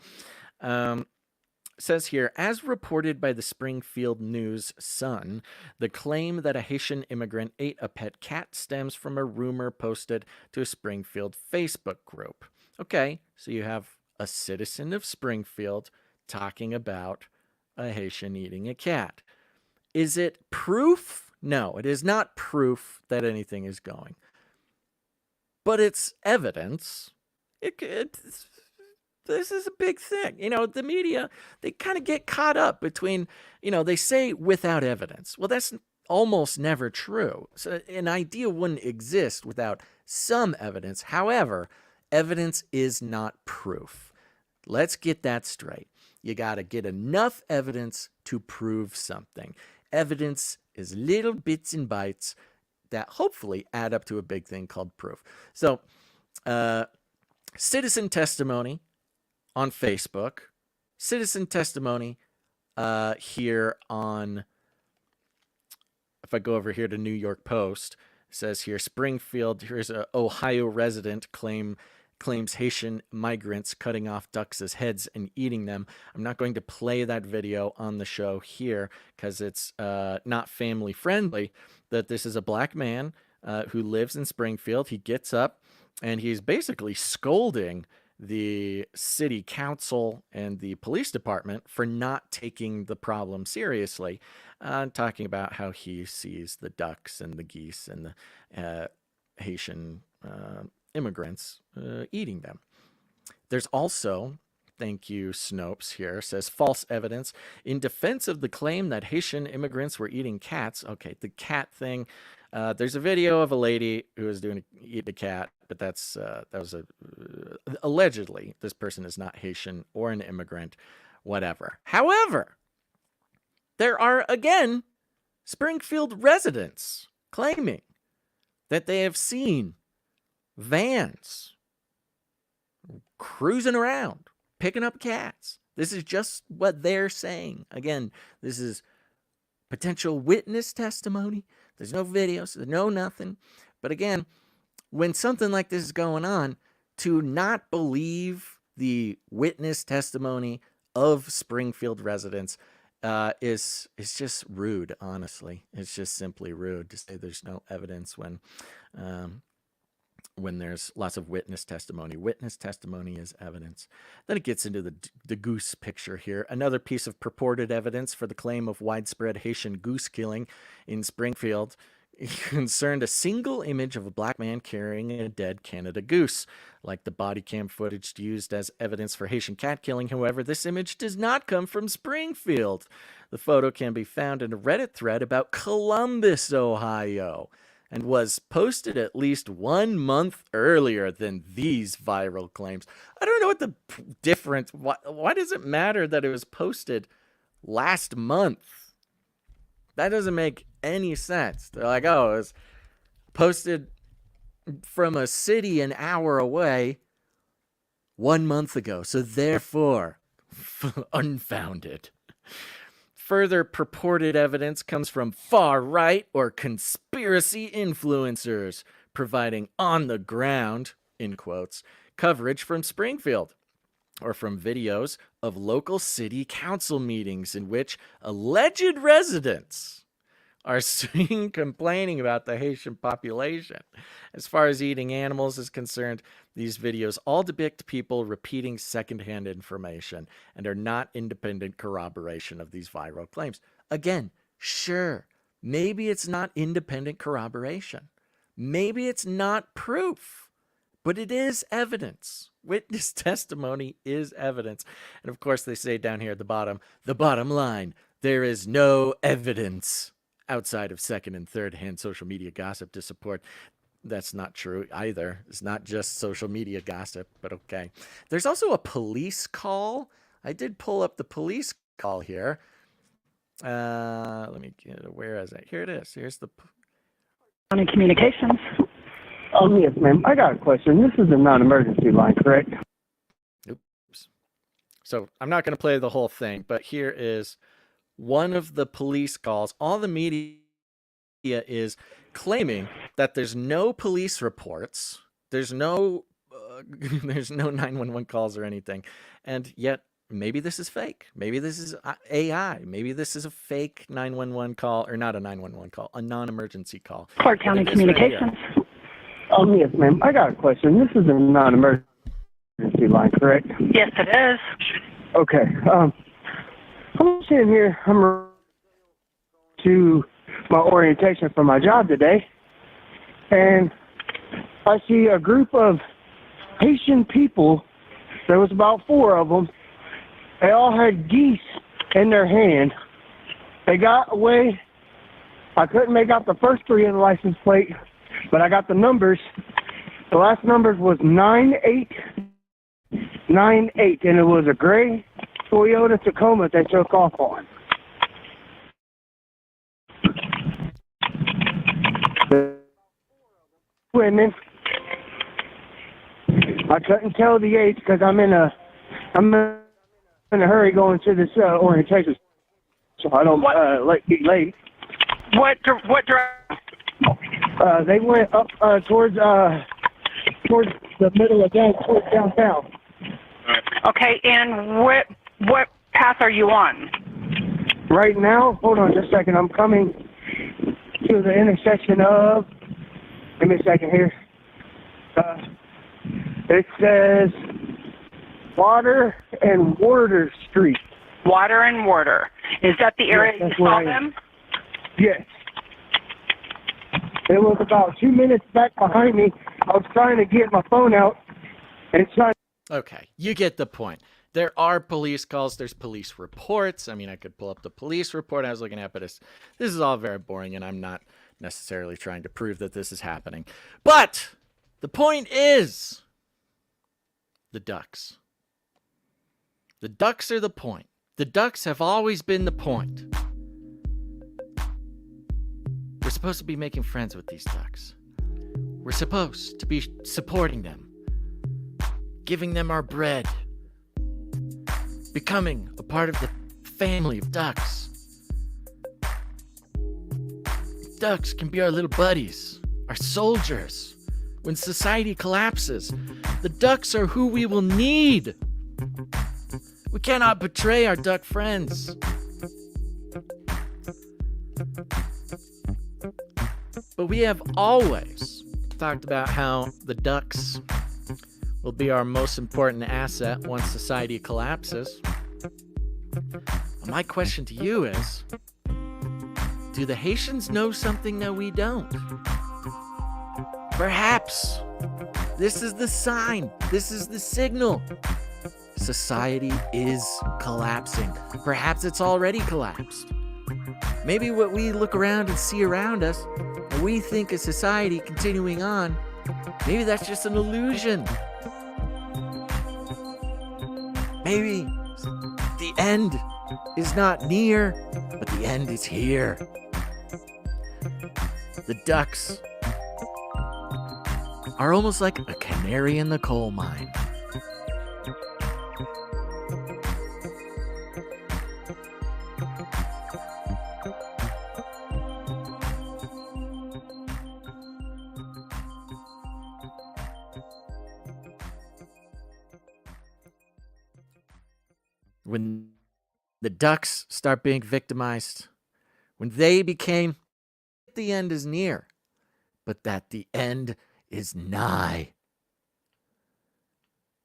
Says here, as reported by the Springfield News Sun, the claim that a Haitian immigrant ate a pet cat stems from a rumor posted to a Springfield Facebook group. Okay, so you have a citizen of Springfield talking about a Haitian eating a cat. Is it proof? No, it is not proof that anything is going. But it's evidence. This is a big thing. The media, they kind of get caught up between, they say without evidence. Well, that's almost never true. So an idea wouldn't exist without some evidence. However, evidence is not proof. Let's get that straight. You got to get enough evidence to prove something. Evidence is little bits and bytes that hopefully add up to a big thing called proof. So, citizen testimony on Facebook, citizen testimony here on, if I go over here to New York Post, it says here, Springfield, here's an Ohio resident claims Haitian migrants cutting off ducks' heads and eating them. I'm not going to play that video on the show here because it's not family friendly. That this is a black man who lives in Springfield. He gets up and he's basically scolding the city council and the police department for not taking the problem seriously, talking about how he sees the ducks and the geese and the Haitian immigrants eating them. There's also, thank you, Snopes here, says false evidence in defense of the claim that Haitian immigrants were eating cats. Okay, the cat thing. There's a video of a lady who was eating a cat, but that was allegedly this person is not Haitian or an immigrant, whatever. However, there are again Springfield residents claiming that they have seen vans cruising around, picking up cats. This is just what they're saying. Again, this is potential witness testimony. There's no videos, there's no nothing. But again, when something like this is going on, to not believe the witness testimony of Springfield residents is just rude, honestly. It's just simply rude to say there's no evidence when there's lots of witness testimony. Witness testimony is evidence. Then it gets into the goose picture here. Another piece of purported evidence for the claim of widespread Haitian goose killing in Springfield concerned a single image of a black man carrying a dead Canada goose. Like the body cam footage used as evidence for Haitian cat killing, however, this image does not come from Springfield. The photo can be found in a Reddit thread about Columbus, Ohio. and was posted at least 1 month earlier than these viral claims. I don't know what the difference. Why does it matter that it was posted last month? That doesn't make any sense. They're like, oh, it was posted from a city an hour away 1 month ago, so therefore unfounded. Further purported evidence comes from far-right or conspiracy influencers providing on-the-ground, in quotes, coverage from Springfield, or from videos of local city council meetings in which alleged residents are seen complaining about the Haitian population. As far as eating animals is concerned, these videos all depict people repeating secondhand information and are not independent corroboration of these viral claims. Again, sure, maybe it's not independent corroboration. Maybe it's not proof, but it is evidence. Witness testimony is evidence. And of course, they say down here at the bottom line, there is no evidence outside of second and third hand social media gossip to support. That's not true either. It's not just social media gossip, but okay. There's also a police call. I did pull up the police call here. Let me get it. Where is it? Here it is. Here's the County Communications. Yes, ma'am. I got a question. This is a non-emergency line, correct? Oops. So I'm not going to play the whole thing, but here is one of the police calls. All the media is claiming that there's no police reports, there's no 911 calls or anything, and yet maybe this is fake. Maybe this is AI. Maybe this is a fake 911 call, or not a 911 call, a non-emergency call. Clark County Communications. Yes, ma'am. I got a question. This is a non-emergency line, correct? Yes, it is. Okay. I'm sitting here. I'm to my orientation for my job today, and I see a group of Haitian people. There was about 4 of them. They all had geese in their hand. They got away. I couldn't make out the first 3 of the license plate, but I got the numbers. The last numbers was 9898, and it was a gray Toyota Tacoma they took off on. The women, I couldn't tell the age because I'm in a hurry going to this orientation, so I don't be late. What direction? They went up towards the middle of downtown. Okay, and what path are you on? Right now, hold on just a second. I'm coming to the intersection of. Give me a second here. It says Water and Warder Street. Water and Warder. Is that the area Yes, you saw them? Yes. It was about 2 minutes back behind me. I was trying to get my phone out and trying. Okay, you get the point. There are police calls. There's police reports. I mean, I could pull up the police report I was looking at, but this is all very boring, and I'm not necessarily trying to prove that this is happening. But the point is the ducks. The ducks are the point. The ducks have always been the point. We're supposed to be making friends with these ducks. We're supposed to be supporting them, giving them our bread, becoming a part of the family of ducks. Ducks can be our little buddies, our soldiers. When society collapses, the ducks are who we will need. We cannot betray our duck friends. But we have always talked about how the ducks will be our most important asset once society collapses. My question to you is, do the Haitians know something that we don't? Perhaps this is the sign. This is the signal. Society is collapsing. Perhaps it's already collapsed. Maybe what we look around and see around us and we think of society continuing on, maybe that's just an illusion. Maybe the end is not near, but the end is here. The ducks are almost like a canary in the coal mine. When the ducks start being victimized, when they became, the end is near, but that the end is nigh.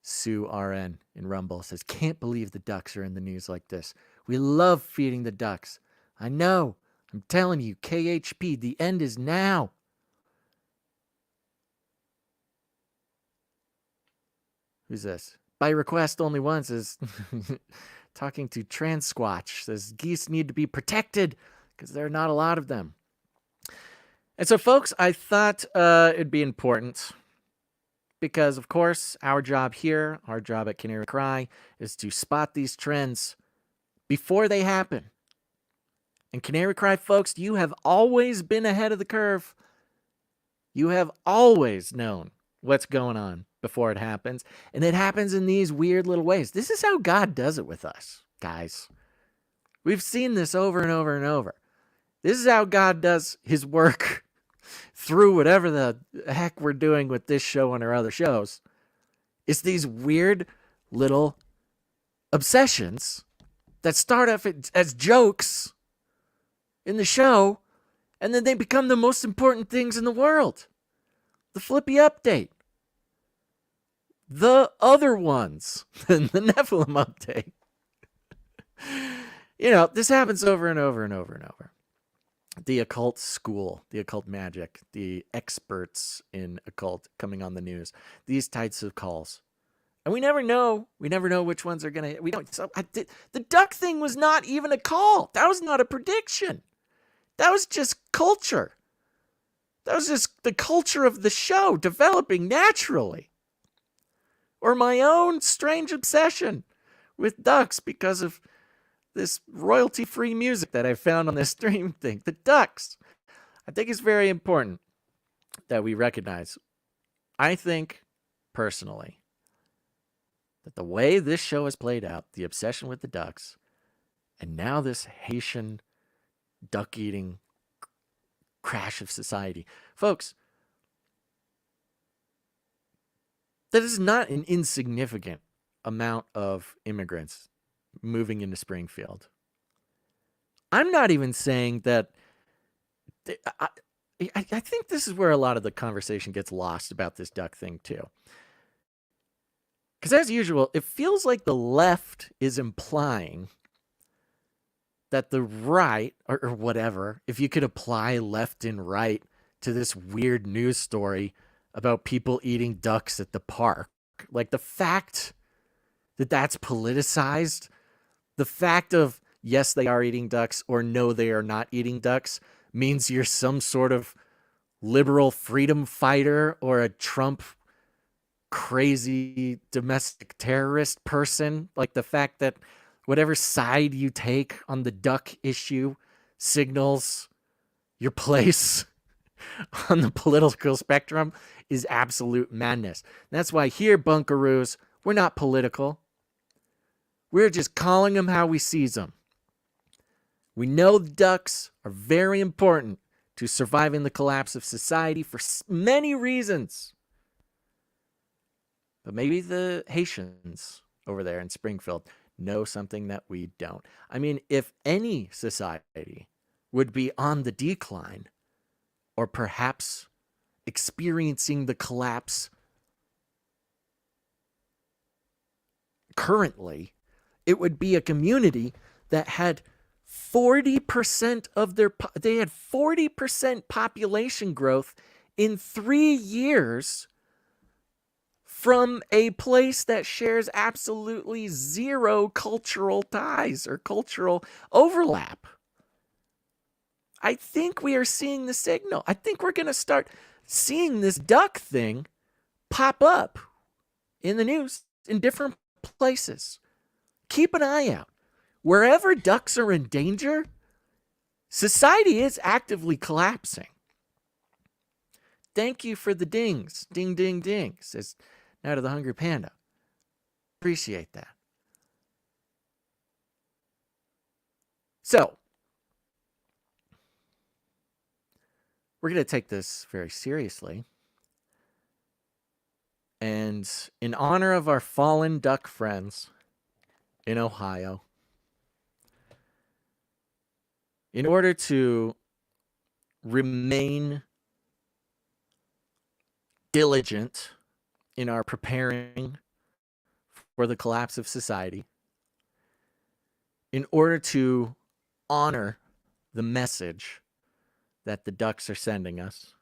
Sue RN in Rumble says, can't believe the ducks are in the news like this. We love feeding the ducks. I know. I'm telling you, KHP, the end is now. Who's this? By request only once is talking to Trans Squatch. Says geese need to be protected because there are not a lot of them. And so, folks, I thought it'd be important because, of course, our job here, our job at Canary Cry, is to spot these trends before they happen. And Canary Cry, folks, you have always been ahead of the curve. You have always known what's going on before it happens. And it happens in these weird little ways. This is how God does it with us, guys. We've seen this over and over and over. This is how God does his work through whatever the heck we're doing with this show and our other shows. It's these weird little obsessions that start off as jokes in the show, and then they become the most important things in the world. The Flippy Update. The other ones. The Nephilim Update. This happens over and over and over and over. The occult school, the occult magic, the experts in occult coming on the news. These types of calls. And we never know. We never know which ones are going to... We don't. So the duck thing was not even a call. That was not a prediction. That was just culture. That was just the culture of the show developing naturally. Or my own strange obsession with ducks because of this royalty-free music that I found on this stream thing. The ducks. I think it's very important that we recognize. I think, personally, that the way this show has played out, the obsession with the ducks, and now this Haitian duck-eating crash of society. Folks, that is not an insignificant amount of immigrants moving into Springfield. I'm not even saying that... I think this is where a lot of the conversation gets lost about this duck thing, too. Because as usual, it feels like the left is implying that the right, or whatever, if you could apply left and right to this weird news story about people eating ducks at the park, like the fact that that's politicized, the fact of, yes, they are eating ducks, or no, they are not eating ducks, means you're some sort of liberal freedom fighter or a Trump crazy domestic terrorist person. Like the fact that whatever side you take on the duck issue signals your place on the political spectrum is absolute madness. That's why here, Bunkaroos, we're not political. We're just calling them how we seize them. We know the ducks are very important to surviving the collapse of society for many reasons. But maybe the Haitians over there in Springfield know something that we don't. I mean, if any society would be on the decline, or perhaps experiencing the collapse currently, it would be a community that had 40% of they had 40% population growth in 3 years from a place that shares absolutely zero cultural ties or cultural overlap. I think we are seeing the signal. I think we're going to start seeing this duck thing pop up in the news in different places. Keep an eye out. Wherever ducks are in danger, society is actively collapsing. Thank you for the dings. Ding, ding, ding, says Night of the Hungry Panda. Appreciate that. So, we're going to take this very seriously. And in honor of our fallen duck friends in Ohio, in order to remain diligent in our preparing for the collapse of society, in order to honor the message that the ducks are sending us,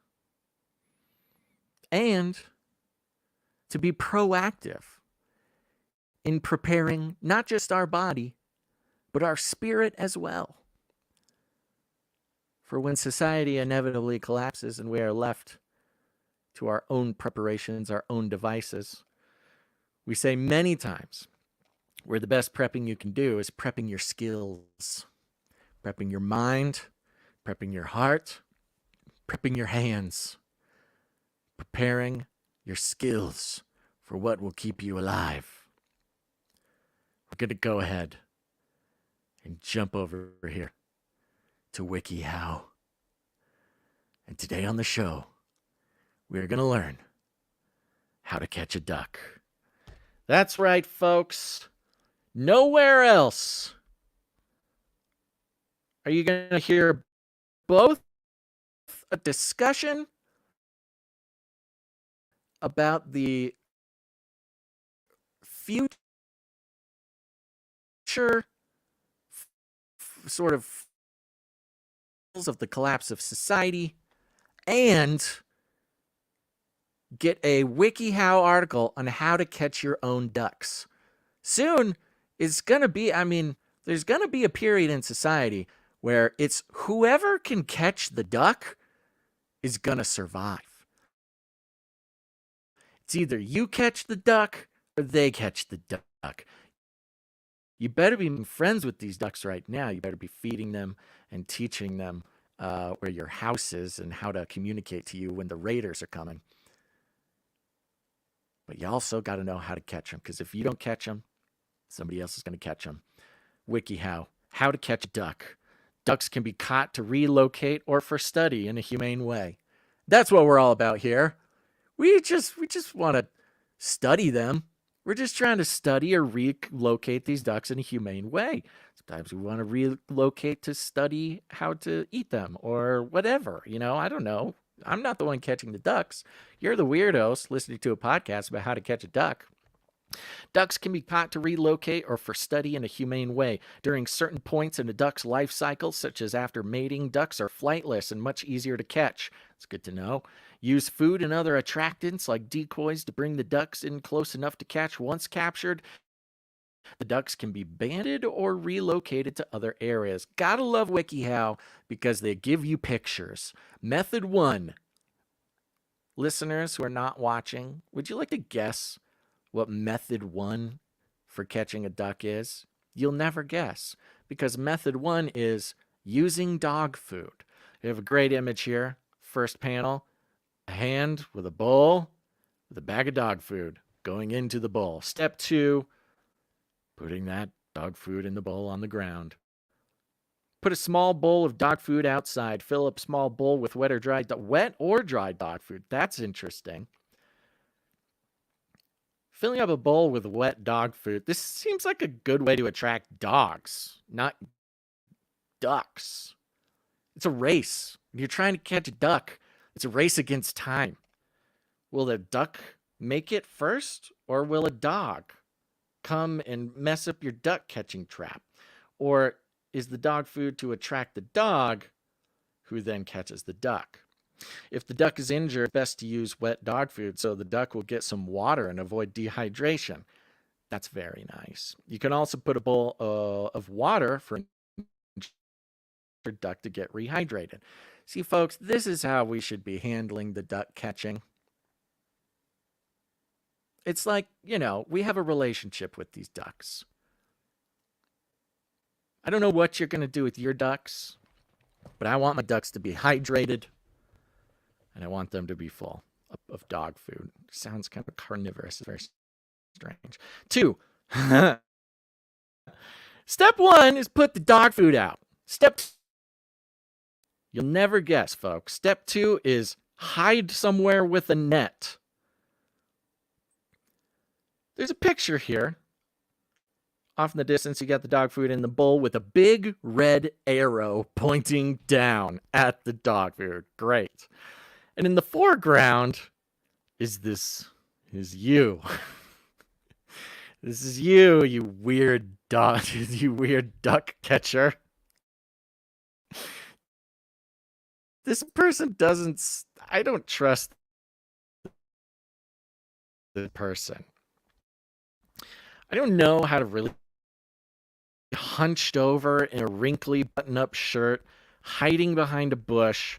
and to be proactive in preparing not just our body, but our spirit as well, for when society inevitably collapses and we are left to our own preparations, our own devices. We say many times where the best prepping you can do is prepping your skills, prepping your mind, prepping your heart, prepping your hands, preparing your skills for what will keep you alive. We're going to go ahead and jump over here to WikiHow. And today on the show, we're going to learn how to catch a duck. That's right, folks. Nowhere else are you going to hear both a discussion about the future sort of of the collapse of society, and get a WikiHow article on how to catch your own ducks. Soon is going to be, there's going to be a period in society where it's whoever can catch the duck is going to survive. It's either you catch the duck or they catch the duck. You better be friends with these ducks right now. You better be feeding them and teaching them where your house is and how to communicate to you when the raiders are coming. But you also got to know how to catch them, because if you don't catch them, somebody else is going to catch them. WikiHow, how to catch a duck. Ducks can be caught to relocate or for study in a humane way. That's what we're all about here. We just want to study them. We're just trying to study or relocate these ducks in a humane way. Sometimes we want to relocate to study how to eat them or whatever. I don't know. I'm not the one catching the ducks. You're the weirdos listening to a podcast about how to catch a duck. Ducks can be caught to relocate or for study in a humane way. During certain points in a duck's life cycle, such as after mating, ducks are flightless and much easier to catch. It's good to know. Use food and other attractants like decoys to bring the ducks in close enough to catch. Once captured, the ducks can be banded or relocated to other areas. Gotta love WikiHow because they give you pictures. Method 1. Listeners who are not watching, would you like to guess what method 1 for catching a duck is? You'll never guess, because method 1 is using dog food. We have a great image here. First panel, a hand with a bowl with a bag of dog food going into the bowl. Step 2, putting that dog food in the bowl on the ground. Put a small bowl of dog food outside. Fill up small bowl with wet or dry dog food. That's interesting. Filling up a bowl with wet dog food. This seems like a good way to attract dogs, not ducks. It's a race. When you're trying to catch a duck, it's a race against time. Will the duck make it first, or will a dog come and mess up your duck catching trap? Or is the dog food to attract the dog, who then catches the duck? If the duck is injured, it's best to use wet dog food so the duck will get some water and avoid dehydration. That's very nice. You can also put a bowl of water for duck to get rehydrated. See, folks, this is how we should be handling the duck catching. It's like, we have a relationship with these ducks. I don't know what you're going to do with your ducks, but I want my ducks to be hydrated, and I want them to be full of dog food. Sounds kind of carnivorous, very strange. 2, step 1 is put the dog food out. Step 2, you'll never guess, folks. Step 2 is hide somewhere with a net. There's a picture here. Off in the distance, you got the dog food in the bowl with a big red arrow pointing down at the dog food. Great. And in the foreground is you. This is you, you weird dog, you weird duck catcher. This person I don't trust the person. I don't know how to really hunched over in a wrinkly button-up shirt, hiding behind a bush.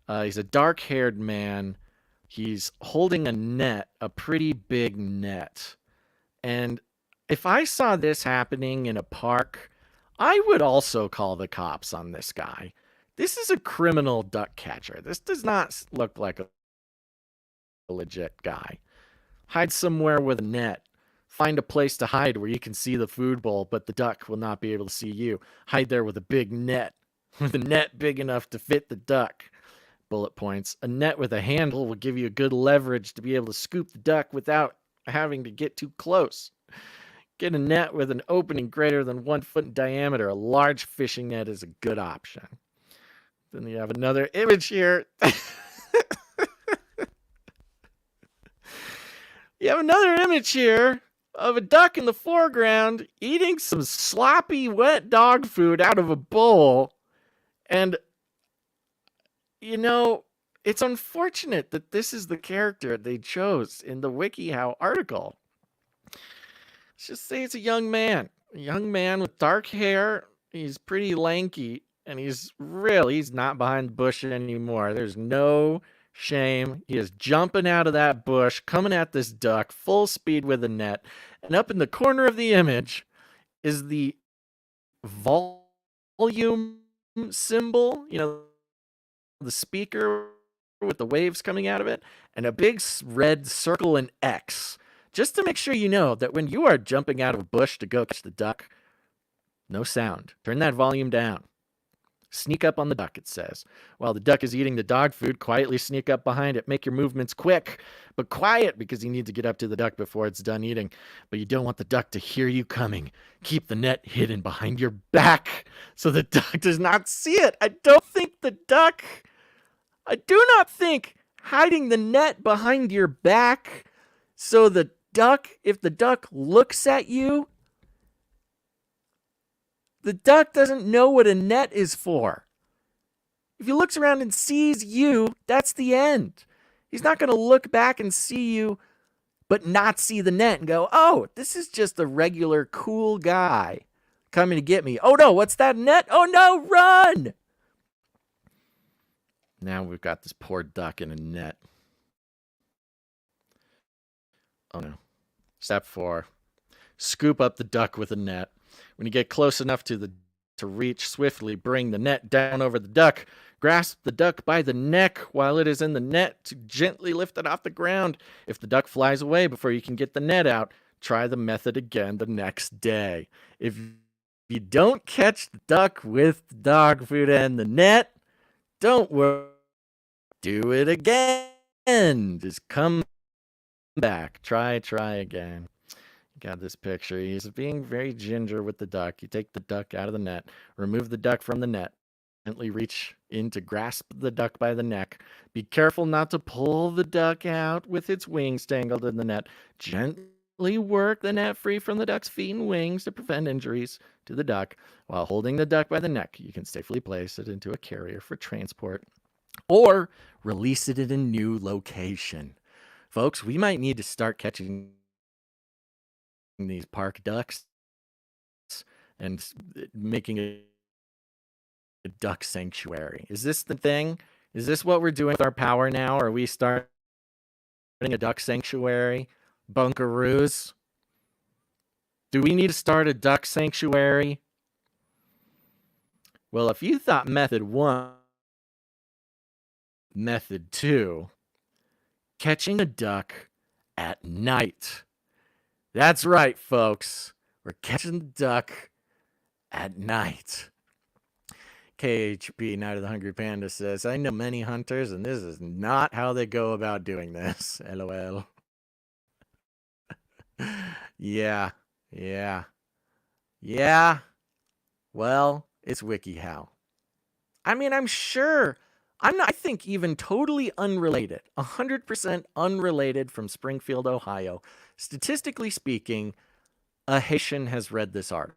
He's a dark-haired man. He's holding a net, a pretty big net. And if I saw this happening in a park, I would also call the cops on this guy. This is a criminal duck catcher. This does not look like a legit guy. Hide somewhere with a net. Find a place to hide where you can see the food bowl, but the duck will not be able to see you. Hide there with a big net, with a net big enough to fit the duck. Bullet points. A net with a handle will give you a good leverage to be able to scoop the duck without having to get too close. Get a net with an opening greater than 1 foot in diameter. A large fishing net is a good option. Then you have another image here. You have another image here of a duck in the foreground eating some sloppy, wet dog food out of a bowl. And, it's unfortunate that this is the character they chose in the WikiHow article. Let's just say it's a young man with dark hair. He's pretty lanky, and he's not behind the bush anymore. There's no shame. He is jumping out of that bush, coming at this duck, full speed with a net. And up in the corner of the image is the volume symbol, the speaker with the waves coming out of it, and a big red circle and X, just to make sure you know that when you are jumping out of a bush to go catch the duck, no sound. Turn that volume down. Sneak up on the duck, it says. While the duck is eating the dog food, quietly sneak up behind it. Make your movements quick, but quiet, because you need to get up to the duck before it's done eating. But you don't want the duck to hear you coming. Keep the net hidden behind your back so the duck does not see it. I do not think hiding the net behind your back so if the duck looks at you, the duck doesn't know what a net is for. If he looks around and sees you, that's the end. He's not going to look back and see you, but not see the net and go, oh, this is just a regular cool guy coming to get me. Oh no, what's that net? Oh no, run! Now we've got this poor duck in a net. Oh no. Step 4. Scoop up the duck with a net. When you get close enough to reach, swiftly bring the net down over the duck. Grasp the duck by the neck while it is in the net to gently lift it off the ground. If the duck flies away before you can get the net out, try the method again the next day. If you don't catch the duck with the dog food and the net, don't worry. Do it again. Just come back. Try again. Got this picture. He's being very ginger with the duck. You take the duck out of the net, remove the duck from the net, gently reach in to grasp the duck by the neck. Be careful not to pull the duck out with its wings tangled in the net. Gently work the net free from the duck's feet and wings to prevent injuries to the duck. While holding the duck by the neck, you can safely place it into a carrier for transport or release it at a new location. Folks, we might need to start catching these park ducks and making it a duck sanctuary. Is this the thing? Is this what we're doing with our power now? Are we starting a duck sanctuary? Bunkaroos? Do we need to start a duck sanctuary? Well, if you thought method 1, method 2, catching a duck at night. That's right, folks. We're catching the duck at night. KHP, Night of the Hungry Panda, says, I know many hunters, and this is not how they go about doing this. LOL. Yeah. Well, it's WikiHow. I mean, I'm sure. I think even totally unrelated, 100% unrelated from Springfield, Ohio. Statistically speaking, a Haitian has read this article.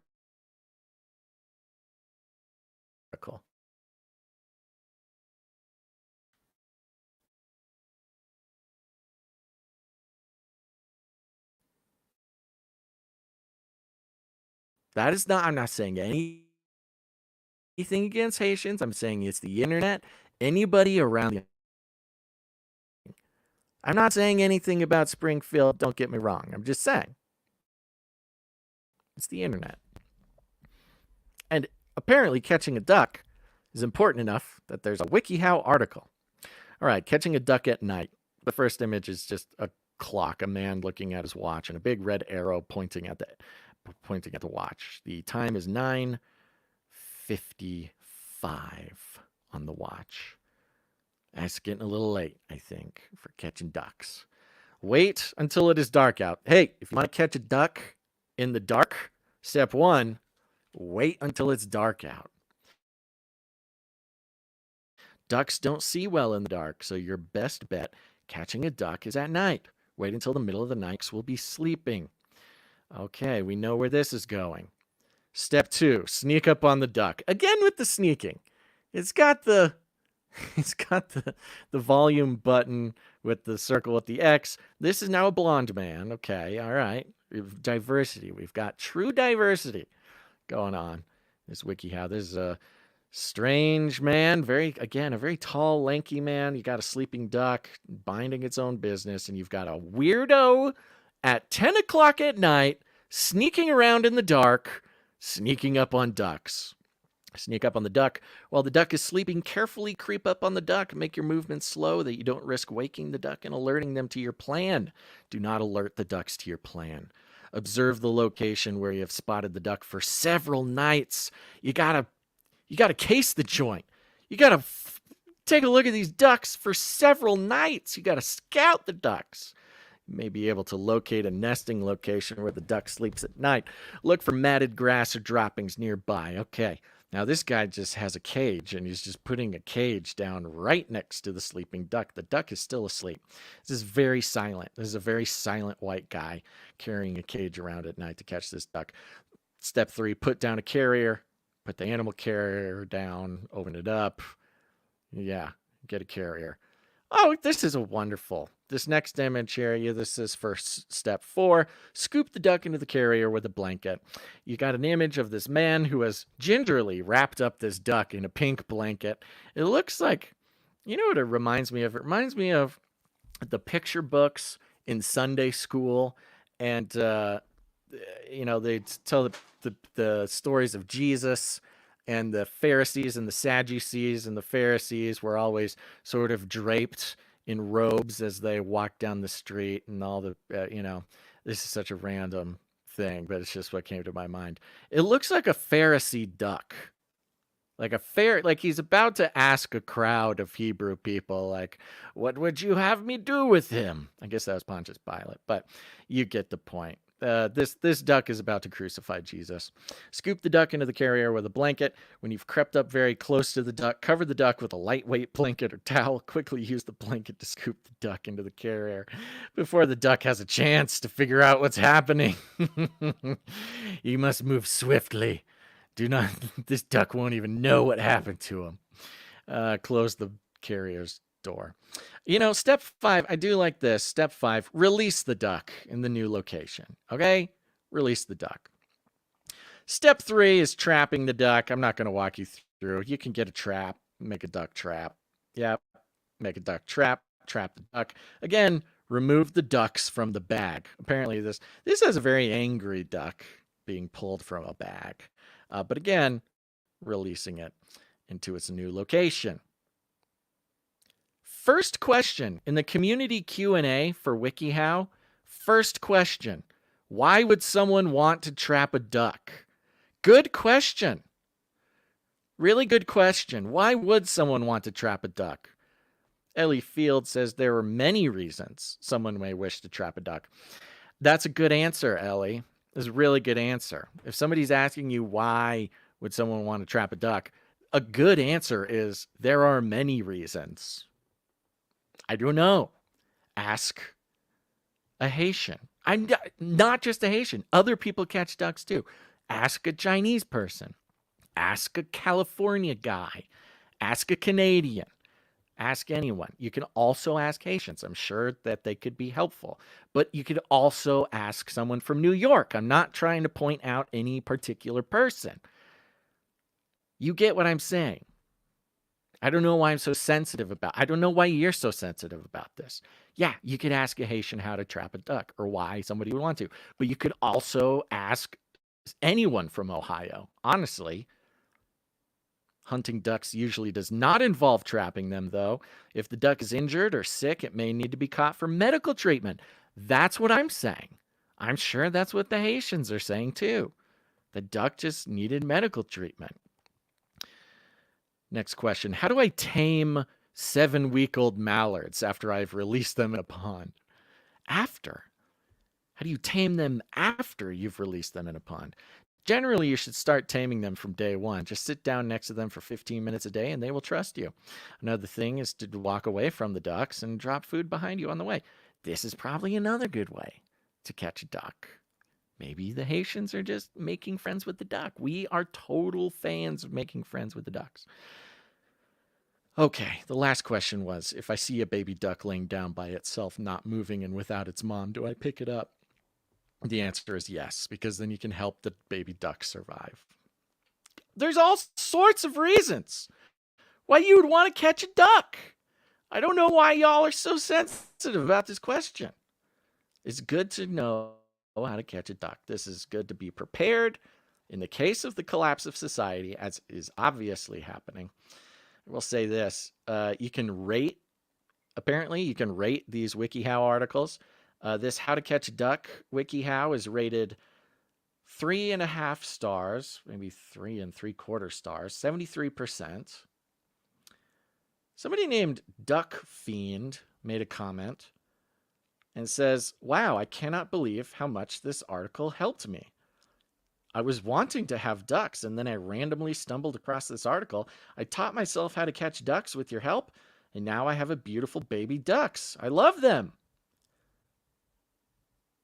That is not, I'm not saying anything against Haitians. I'm saying it's the internet. Anybody around the, I'm not saying anything about Springfield. Don't get me wrong. I'm just saying it's the internet. And apparently catching a duck is important enough that there's a WikiHow article. All right, catching a duck at night. The first image is just a clock, a man looking at his watch, and a big red arrow pointing at the watch. The time is 9:55 on the watch. That's getting a little late, I think, for catching ducks. Wait until it is dark out. Hey, if you want to catch a duck in the dark, step 1, wait until it's dark out. Ducks don't see well in the dark, so your best bet catching a duck is at night. Wait until the middle of the night, because we'll be sleeping. Okay, we know where this is going. Step 2, sneak up on the duck. Again with the sneaking. It's got the volume button with the circle at the X. This is now a blonde man. Okay, all right. Diversity. We've got true diversity going on. This WikiHow. This is a strange man. A very tall, lanky man. You got a sleeping duck minding its own business, and you've got a weirdo at 10 o'clock at night sneaking around in the dark, sneaking up on ducks. Sneak up on the duck. While the duck is sleeping, carefully creep up on the duck. Make your movements slow that you don't risk waking the duck and alerting them to your plan. Do not alert the ducks to your plan. Observe the location where you have spotted the duck for several nights. You gotta case the joint. You gotta take a look at these ducks for several nights. You gotta scout the ducks. You may be able to locate a nesting location where the duck sleeps at night. Look for matted grass or droppings nearby. Okay. Now, this guy just has a cage, and he's just putting a cage down right next to the sleeping duck. The duck is still asleep. This is very silent. This is a very silent white guy carrying a cage around at night to catch this duck. Step 3, put down a carrier. Put the animal carrier down. Open it up. Yeah, get a carrier. Oh, this is a wonderful. This next image here, this is for step 4. Scoop the duck into the carrier with a blanket. You got an image of this man who has gingerly wrapped up this duck in a pink blanket. It looks like, you know what it reminds me of? It reminds me of the picture books in Sunday school. And, they tell the stories of Jesus. And the Pharisees and the Sadducees and the Pharisees were always sort of draped in robes as they walked down the street, and all the, this is such a random thing, but it's just what came to my mind. It looks like a Pharisee duck. Like he's about to ask a crowd of Hebrew people, like, what would you have me do with him? I guess that was Pontius Pilate, but you get the point. This duck is about to crucify Jesus. Scoop the duck into the carrier with a blanket. When you've crept up very close to the duck, cover the duck with a lightweight blanket or towel. Quickly use the blanket to scoop the duck into the carrier before the duck has a chance to figure out what's happening. You must move swiftly. This duck won't even know what happened to him. Close the carrier's door. Step 5, I do like this. Step 5, release the duck in the new location. Okay? Release the duck. Step 3 is trapping the duck. I'm not going to walk you through. You can get a trap, make a duck trap. Yep, make a duck trap, trap the duck. Again, remove the ducks from the bag. Apparently, this has a very angry duck being pulled from a bag. But again, releasing it into its new location. First question in the community Q&A for WikiHow. First question, why would someone want to trap a duck? Good question. Really good question. Why would someone want to trap a duck? Ellie Field says there are many reasons someone may wish to trap a duck. That's a good answer, Ellie. It's a really good answer. If somebody's asking you why would someone want to trap a duck, a good answer is there are many reasons. I don't know. Ask a Haitian. I'm not just a Haitian. Other people catch ducks too. Ask a Chinese person. Ask a California guy. Ask a Canadian. Ask anyone. You can also ask Haitians. I'm sure that they could be helpful. But you could also ask someone from New York. I'm not trying to point out any particular person. You get what I'm saying. I don't know why I'm so sensitive about I don't know why you're so sensitive about this. Yeah, you could ask a Haitian how to trap a duck or why somebody would want to. But you could also ask anyone from Ohio. Honestly, hunting ducks usually does not involve trapping them, though. If the duck is injured or sick, it may need to be caught for medical treatment. That's what I'm saying. I'm sure that's what the Haitians are saying, too. The duck just needed medical treatment. Next question. How do I tame 7-week-old mallards after I've released them in a pond? After? How do you tame them after you've released them in a pond? Generally, you should start taming them from day one. Just sit down next to them for 15 minutes a day and they will trust you. Another thing is to walk away from the ducks and drop food behind you on the way. This is probably another good way to catch a duck. Maybe the Haitians are just making friends with the duck. We are total fans of making friends with the ducks. Okay, the last question was, if I see a baby duck laying down by itself, not moving and without its mom, do I pick it up? The answer is yes, because then you can help the baby duck survive. There's all sorts of reasons why you would want to catch a duck. I don't know why y'all are so sensitive about this question. It's good to know how to catch a duck. This is good to be prepared in the case of the collapse of society, as is obviously happening. I will say this. You can rate these WikiHow articles. This How to Catch a Duck WikiHow is rated 3.5 stars, maybe 3 3/4 stars, 73%. Somebody named Duck Fiend made a comment and says, wow, I cannot believe how much this article helped me. I was wanting to have ducks, and then I randomly stumbled across this article. I taught myself how to catch ducks with your help, and now I have a beautiful baby ducks. I love them.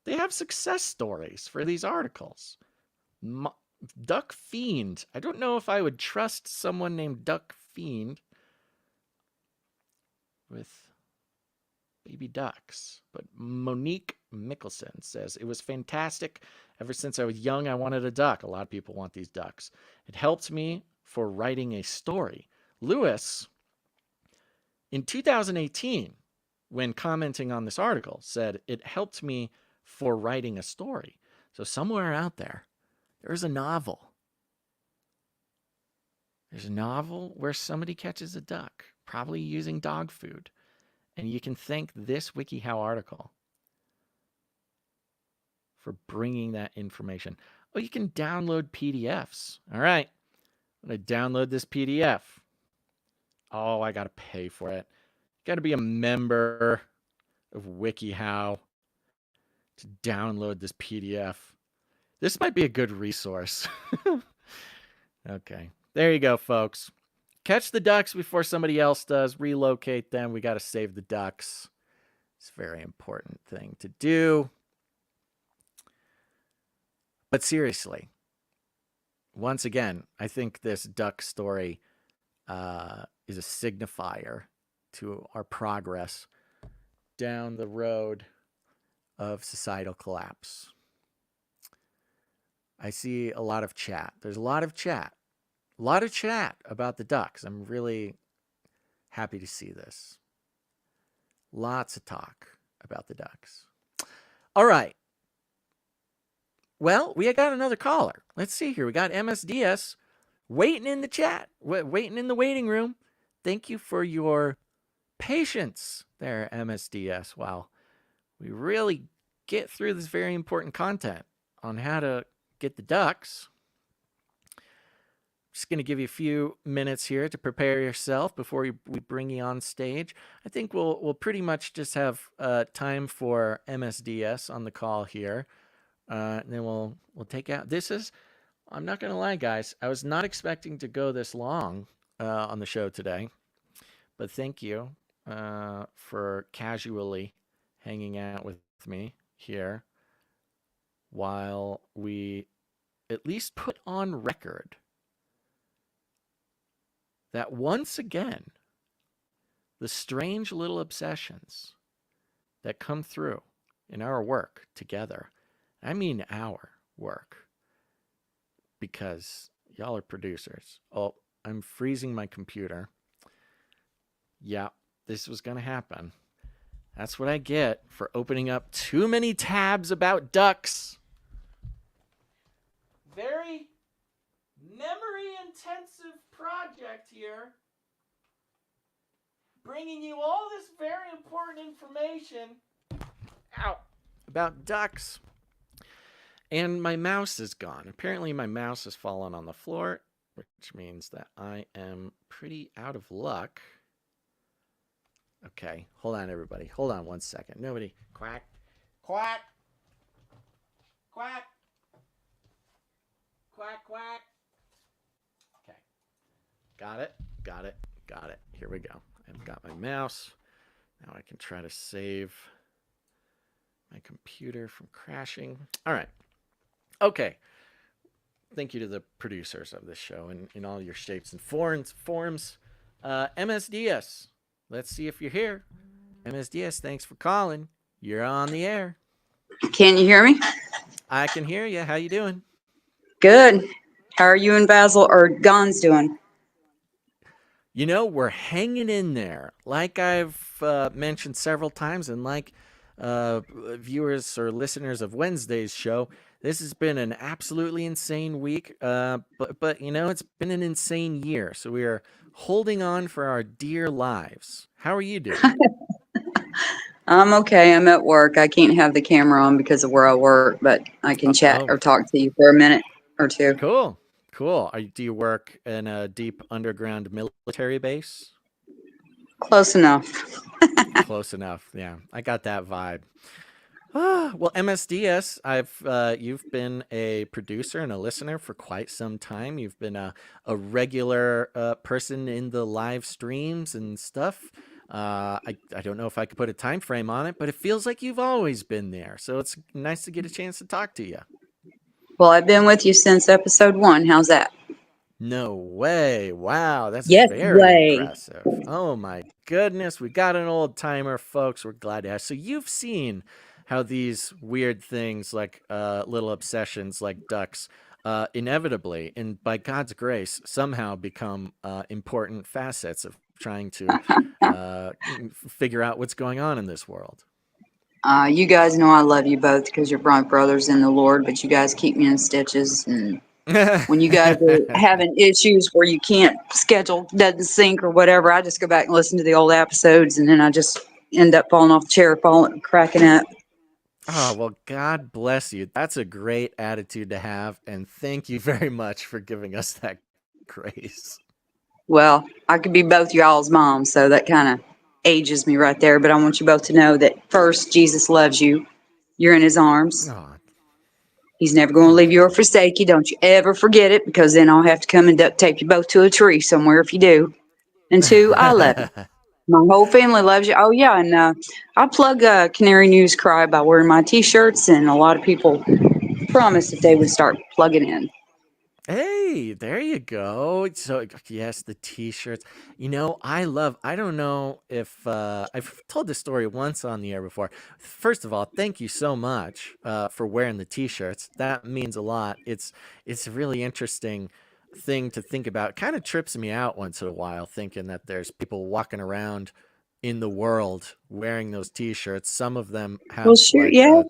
They have success stories for these articles. Duck Fiend. I don't know if I would trust someone named Duck Fiend with baby ducks. But Monique Mickelson says, it was fantastic. Ever since I was young, I wanted a duck. A lot of people want these ducks. It helped me for writing a story. Lewis, in 2018, when commenting on this article, said, it helped me for writing a story. So somewhere out there, there's a novel. There's a novel where somebody catches a duck, probably using dog food. And you can thank this WikiHow article for bringing that information. Oh, you can download PDFs. All right. I'm going to download this PDF. Oh, I got to pay for it. Got to be a member of WikiHow to download this PDF. This might be a good resource. Okay. There you go, folks. Catch the ducks before somebody else does. Relocate them. We got to save the ducks. It's a very important thing to do. But seriously, once again, I think this duck story is a signifier to our progress down the road of societal collapse. I see a lot of chat. There's a lot of chat A lot of chat about the ducks. I'm really happy to see this. Lots of talk about the ducks. All right. Well, we got another caller. Let's see here. We got MSDS waiting in the chat, waiting in the waiting room. Thank you for your patience there, MSDS. Wow. We really get through this very important content on how to get the ducks. Just going to give you a few minutes here to prepare yourself before we bring you on stage. I think we'll pretty much just have time for MSDS on the call here. And then we'll take out. I'm not going to lie, guys. I was not expecting to go this long on the show today. But thank you for casually hanging out with me here while we at least put on record that once again, the strange little obsessions that come through in our work together, I mean our work, because y'all are producers. Oh, I'm freezing my computer. Yeah, this was going to happen. That's what I get for opening up too many tabs about ducks. Very memory-intensive project here. Bringing you all this very important information about ducks. And my mouse is gone. Apparently my mouse has fallen on the floor, which means that I am pretty out of luck. Okay, hold on, everybody. Hold on 1 second. Nobody. Quack. Quack. Quack. Quack, quack. Okay. Got it. Got it. Got it. Here we go. I've got my mouse. Now I can try to save my computer from crashing. All right. Okay. Thank you to the producers of this show in all your shapes and forms. MSDS. Let's see if you're here. MSDS, thanks for calling. You're on the air. Can you hear me? I can hear you. How you doing? Good. How are you and Basil or Gonz doing? You know, we're hanging in there. Like I've mentioned several times, and like viewers or listeners of Wednesday's show, this has been an absolutely insane week. But you know, it's been an insane year. So we are holding on for our dear lives. How are you doing? I'm okay. I'm at work. I can't have the camera on because of where I work, but I can chat or talk to you for a minute or two. Cool. Cool. Do you work in a deep underground military base? Close enough. Close enough. Yeah, I got that vibe. Well, MSDS, you've been a producer and a listener for quite some time. You've been a regular person in the live streams and stuff. I don't know if I could put a time frame on it, but it feels like you've always been there. So it's nice to get a chance to talk to you. Well, I've been with you since episode 1. How's that? No way. Wow, that's yes very way. impressive. Oh my goodness, we got an old timer, folks. We're glad to have. So you've seen how these weird things like little obsessions like ducks inevitably and by God's grace somehow become important facets of trying to figure out what's going on in this world. You guys know I love you both because you're my brothers in the Lord, but you guys keep me in stitches. And when you guys are having issues where you can't schedule, doesn't sync or whatever, I just go back and listen to the old episodes, and then I just end up falling off the chair, cracking up. Oh, well, God bless you. That's a great attitude to have, and thank you very much for giving us that grace. Well, I could be both y'all's mom, so that kind of ages me right there, but I want you both to know that first, Jesus loves you. You're in his arms. Oh, he's never going to leave you or forsake you. Don't you ever forget it, because then I'll have to come and duct tape you both to a tree somewhere if you do. And 2, I love you. My whole family loves you. Oh, yeah, and I plug Canary News Cry by wearing my T-shirts, and a lot of people promised that they would start plugging in. Hey, there you go. So, yes, the T-shirts. You know, I don't know if I've told this story once on the air before. First of all, thank you so much for wearing the T-shirts. That means a lot. It's really interesting thing to think about. It kind of trips me out once in a while thinking that there's people walking around in the world wearing those t-shirts. Some of them Well, have sure, like yeah.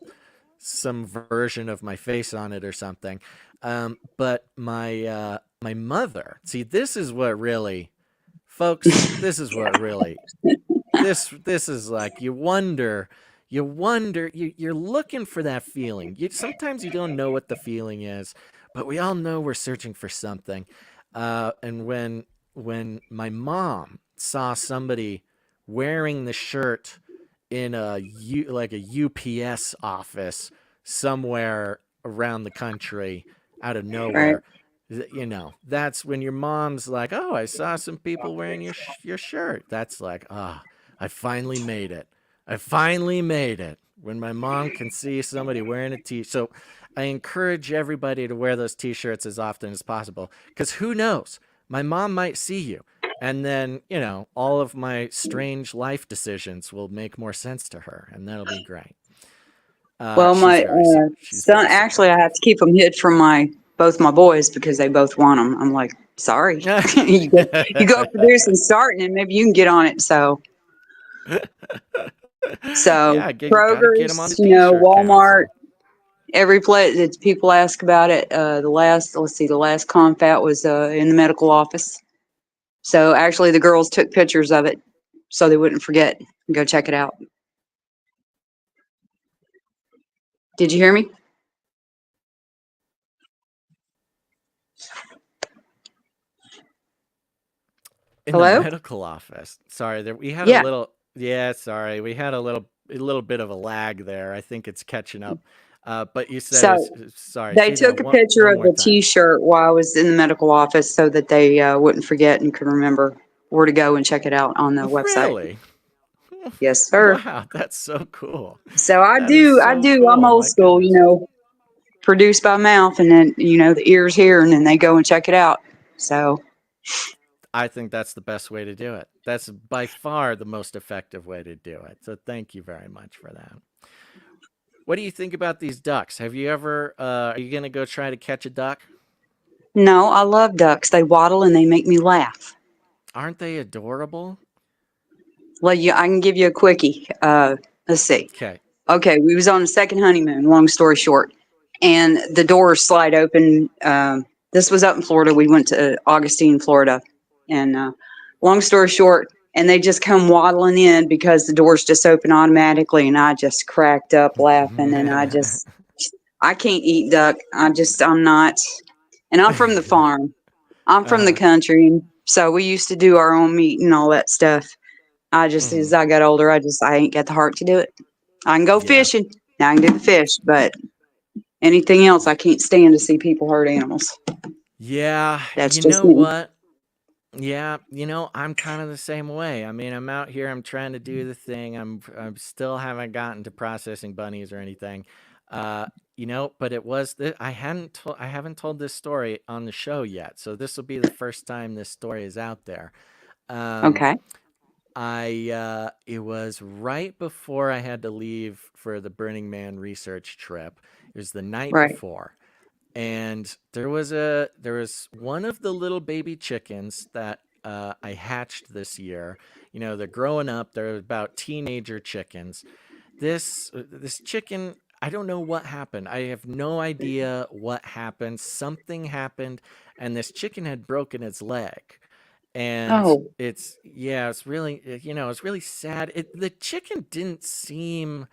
some version of my face on it or something. But my mother, see, this is what really, folks, this is what really, this is like, you're looking for that feeling. Sometimes you don't know what the feeling is, but we all know we're searching for something. And when my mom saw somebody wearing the shirt in like a UPS office somewhere around the country out of Right. nowhere, that's when your mom's like, "Oh, I saw some people wearing your shirt." That's like, "Ah, I finally made it. I finally made it." When my mom can see somebody wearing a t, so I encourage everybody to wear those t-shirts as often as possible, because who knows, my mom might see you, and then all of my strange life decisions will make more sense to her, and that'll be great. Well, She's my very she's son, very actually, I supportive. have to keep them hid from both my boys because they both want them. I'm like, sorry, you go produce and start, and then maybe you can get on it. So Yeah, gotta get them on Kroger's, the t-shirt Walmart, council. every place that people ask about it. The last confat was in the medical office. So actually, the girls took pictures of it so they wouldn't forget. Go check it out. Did you hear me? In the Hello? medical office. Sorry, we had a Yeah. little. Yeah, sorry, we had a little bit of a lag there. I think it's catching up. But you said it was. So Sorry, they say that took a one picture one of more the time. T-shirt while I was in the medical office so that they wouldn't forget and could remember where to go and check it out on the website. Really? Yes, sir. Wow, that's so cool. So I That is do, I so do. I'm cool. old My school, goodness. produced by mouth, and then the ears hear, and then they go and check it out. So I think that's the best way to do it. That's by far the most effective way to do it. So thank you very much for that. What do you think about these ducks? Have you ever? Are you gonna go try to catch a duck? no, I love ducks. They waddle and they make me laugh. Aren't they adorable? Well, I can give you a quickie. Let's see. Okay. Okay, we was on a second honeymoon. Long story short, and the doors slide open. This was up in Florida. We went to Augustine, Florida, and long story short, and they just come waddling in because the doors just open automatically, and I just cracked up laughing, and I can't eat duck. I'm not, and I'm from the farm. I'm from the uh, country, and so we used to do our own meat and all that stuff. mhm. As I got older, I ain't got the heart to do it. I can go Yeah. fishing. Now I can do the fish, but anything else, I can't stand to see people hurt animals. Yeah. That's You just know me. what? Yeah, I'm kind of the same way. I mean, I'm out here, I'm trying to do the thing. I'm still haven't gotten to processing bunnies or anything. But I haven't told this story on the show yet. So this will be the first time this story is out there. Um, Okay. it was right before I had to leave for the Burning Man research trip. It was the night Right. before, and there was one of the little baby chickens that I hatched this year. They're growing up. They're about teenager chickens. This chicken, I don't know what happened. I have no idea what happened. Something happened, and this chicken had broken its leg. And Oh. it's really sad. The chicken didn't seem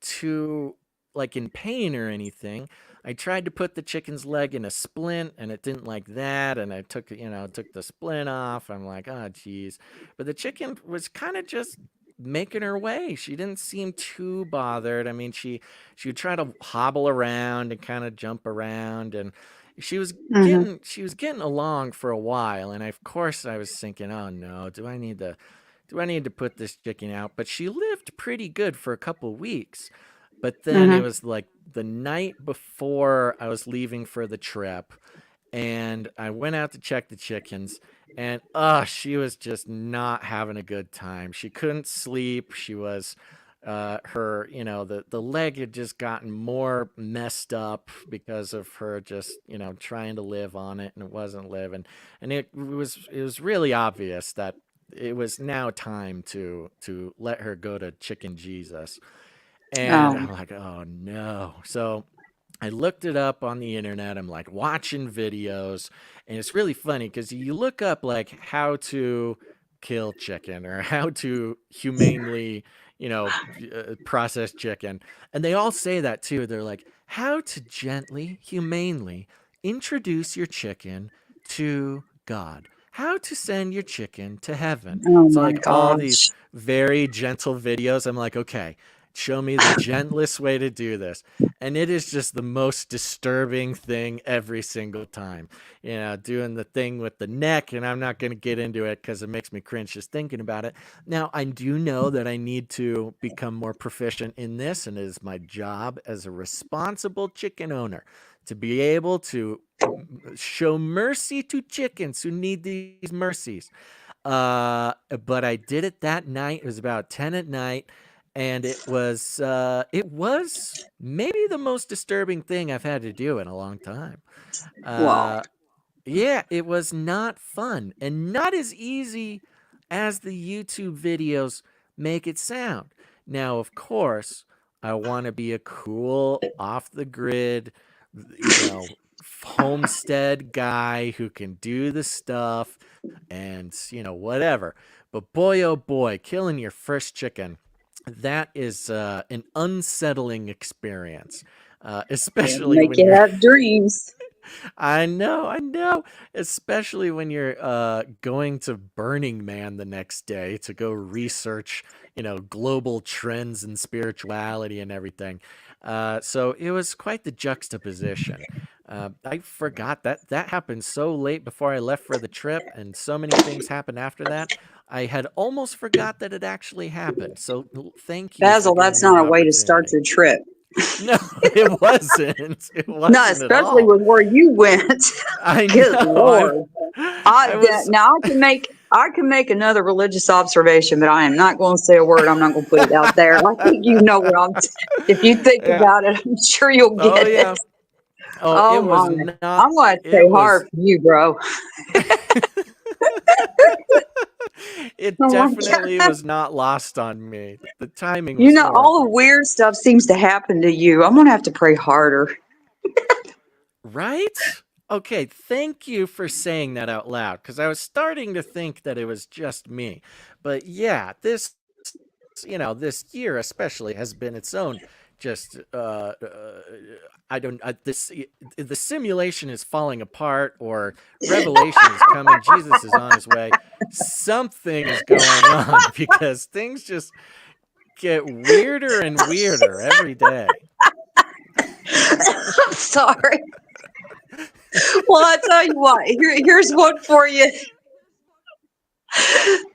too like in pain or anything. I tried to put the chicken's leg in a splint and it didn't like that. And I took the splint off. I'm like, oh, geez. But the chicken was kind of just making her way. She didn't seem too bothered. I mean, she would try to hobble around and kind of jump around, and she was Hmm. getting along for a while. And of course I was thinking, oh no, do I need to put this chicken out? But she lived pretty good for a couple weeks. But then it Hmm. was like the night before I was leaving for the trip, and I went out to check the chickens, and she was just not having a good time. She couldn't sleep. She was Her, the leg had just gotten more messed up because of her just, trying to live on it, and it wasn't living. And it was really obvious that it was now time to let her go to Chicken Jesus. And Oh, I'm like, oh no. So I looked it up on the internet. I'm like watching videos, and it's really funny because you look up like how to kill chicken or how to humanely, process chicken, and they all say that too. They're like, how to gently, humanely introduce your chicken to God. How to send your chicken to heaven. oh So my like all these gosh. very gentle videos. I'm like, okay, show me the gentlest way to do this. And it is just the most disturbing thing every single time. Doing the thing with the neck, and I'm not going to get into it because it makes me cringe just thinking about it. Now, I do know that I need to become more proficient in this, and it is my job as a responsible chicken owner to be able to show mercy to chickens who need these mercies. But I did it that night. It was about 10 at night, and it was maybe the most disturbing thing I've had to do in a long time. Wow. Uh, yeah, it was not fun and not as easy as the YouTube videos make it sound. Now, of course, I want to be a cool, off the grid, you know, homestead guy who can do the stuff and, whatever. But boy, oh boy, killing your first chicken, that is an unsettling experience, It'll especially make when you you're have dreams. I know. Especially when you're going to Burning Man the next day to go research, global trends and spirituality and everything. So it was quite the juxtaposition. I forgot that happened so late before I left for the trip, and so many things happened after that. I had almost forgot that it actually happened. So thank you for Basil, giving that's me the not a way to start opportunity. your trip. No, it wasn't. It No, wasn't at especially all. with where you went. I Good know. Lord. I was. Now I can make another religious observation, but I am not going to say a word. I'm not going to put it out there. I think you know what if you think Yeah. about it, I'm sure you'll Oh get it. yeah. Oh, Oh it was my. not. I'm going to It say was. hard for you, bro. It Oh my definitely God. was not lost on me. The timing was All the horrible. weird stuff seems to happen to you. I'm going to have to pray harder. Right? Okay, thank you for saying that out loud because I was starting to think that it was just me. But yeah, this year especially has been its own just I don't this the simulation is falling apart, or revelation is coming, Jesus is on his way. Something is going on because things just get weirder and weirder every day. I'm sorry. Well, I tell you what, here's one for you.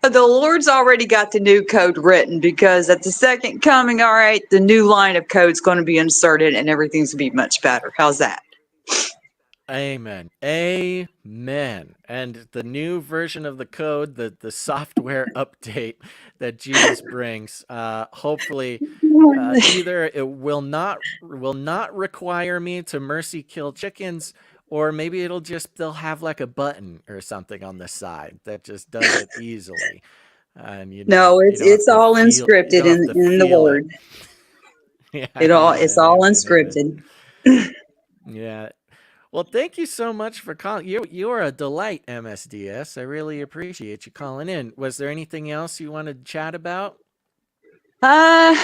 The Lord's already got the new code written because at the second coming, all right, the new line of code's going to be inserted and everything's going to be much better. How's that? Amen. Amen. And the new version of the code, the software update that Jesus brings, hopefully, either it will not require me to mercy kill chickens, or maybe they'll have like a button or something on the side that just does it easily, and No, you it's don't have it's to all feel you inscripted don't have in to in the feel it. word. Yeah, It's amen, all amen, amen. unscripted. Yeah. Well, thank you so much for calling. You are a delight, MSDS. I really appreciate you calling in. Was there anything else you wanted to chat about? Uh,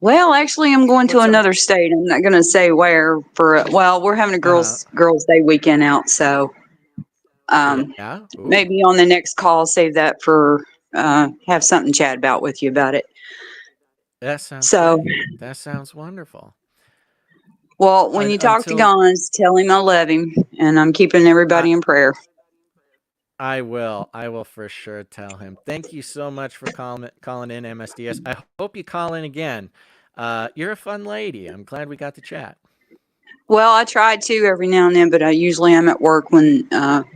well, actually, I'm going to What's up? another state. I'm not going to say where well, we're having a Uh girls' day weekend out, so yeah. Ooh, maybe on the next call, save that for have something to chat about with you about it. that sounds So, great. That sounds wonderful. well, when you talk to Until Gons, tell him I love him, and I'm keeping I, everybody in prayer. I will for sure tell him. Thank you so much for calling in, MSDS. I hope you call in again. You're a fun lady. I'm glad we got to chat. Well, I try to every now and then, but I usually am at work when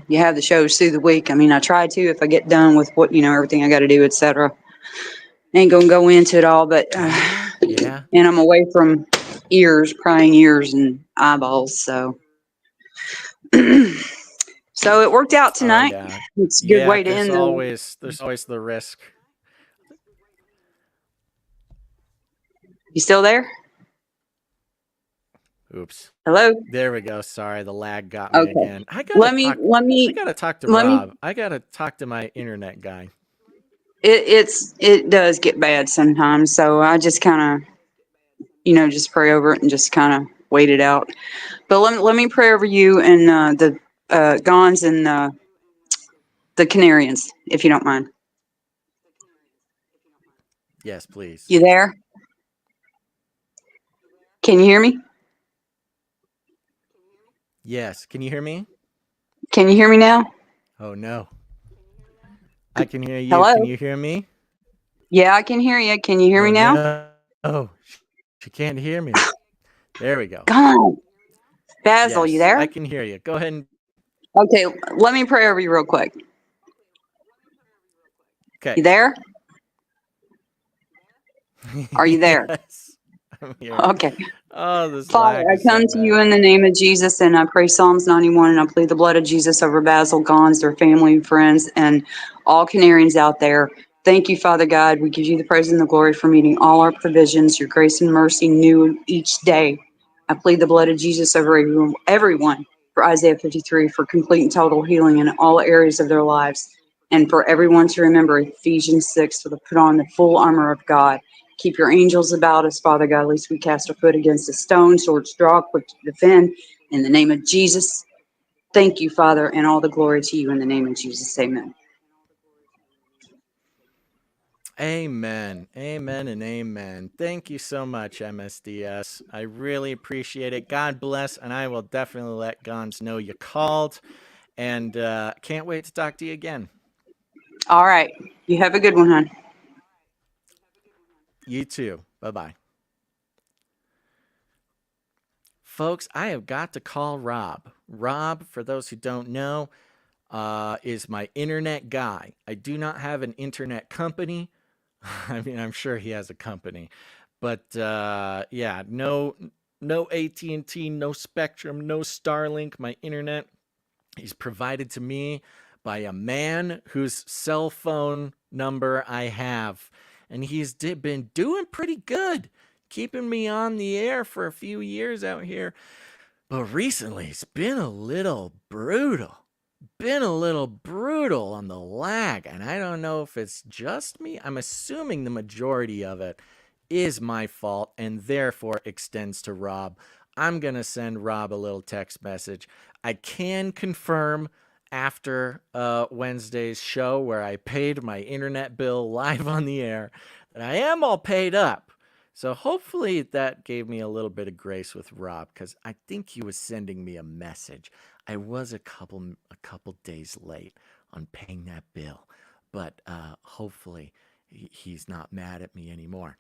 you have the shows through the week. I mean, I try to if I get done with what everything I got to do, etc. Ain't gonna go into it all, but Yeah. and I'm away from ears, prying ears and eyeballs, so so it worked out Oh tonight. yeah. It's a good Yeah, way to there's end the. always the risk. You still there? Oops. Hello? There we go. Sorry, the lag got me Okay. again. I Let me gotta talk to let me Rob. I gotta talk to my internet guy. it does get bad sometimes, so I just kind of, just pray over it and just kind of wait it out. But let me pray over you and the Gons and the Canarians, if you don't mind. Yes, please. You there? Can you hear me? Yes. Can you hear me? Can you hear me now? Oh no. I can hear you. Hello? Can you hear me? Yeah, I can hear you. Can you hear Oh me now? no. Oh, she can't hear me. There we go. Gon. Basil, you Yes, there? I can hear you. Go ahead and Okay, let me pray over you real quick. okay. You there? Are you there? Yes. I'm here. Okay. Oh, this Father, lag I is so come to you bad. in the name of Jesus, and I pray Psalms 91, and I plead the blood of Jesus over Basil, Gons, their family and friends, and all Canarians out there. Thank you, Father God. We give you the praise and the glory for meeting all our provisions, your grace and mercy new each day. I plead the blood of Jesus over everyone for Isaiah 53 for complete and total healing in all areas of their lives, and for everyone to remember Ephesians 6 to put on the full armor of God. Keep your angels about us, Father God, lest we cast our foot against a stone, swords draw, quick to defend. In the name of Jesus, thank you, Father, and all the glory to you in the name of Jesus. Amen. Amen. Amen and amen. Thank you so much, MSDS. I really appreciate it. God bless, and I will definitely let Gons know you called. And can't wait to talk to you again. All right. You have a good one, hon. You too. Bye-bye. Folks, I have got to call Rob. Rob, for those who don't know, is my internet guy. I do not have an internet company. I mean, I'm sure he has a company, but yeah, no AT&T, no Spectrum, no Starlink. My internet is provided to me by a man whose cell phone number I have, and he's been doing pretty good, keeping me on the air for a few years out here. But recently, it's been a little brutal. Been a little brutal on the lag, and I don't know if it's just me. I'm assuming the majority of it is my fault and therefore extends to Rob. I'm going to send Rob a little text message. I can confirm after Wednesday's show where I paid my internet bill live on the air that I am all paid up. So hopefully that gave me a little bit of grace with Rob, because I think he was sending me a message. I was a couple days late on paying that bill, but hopefully he's not mad at me anymore.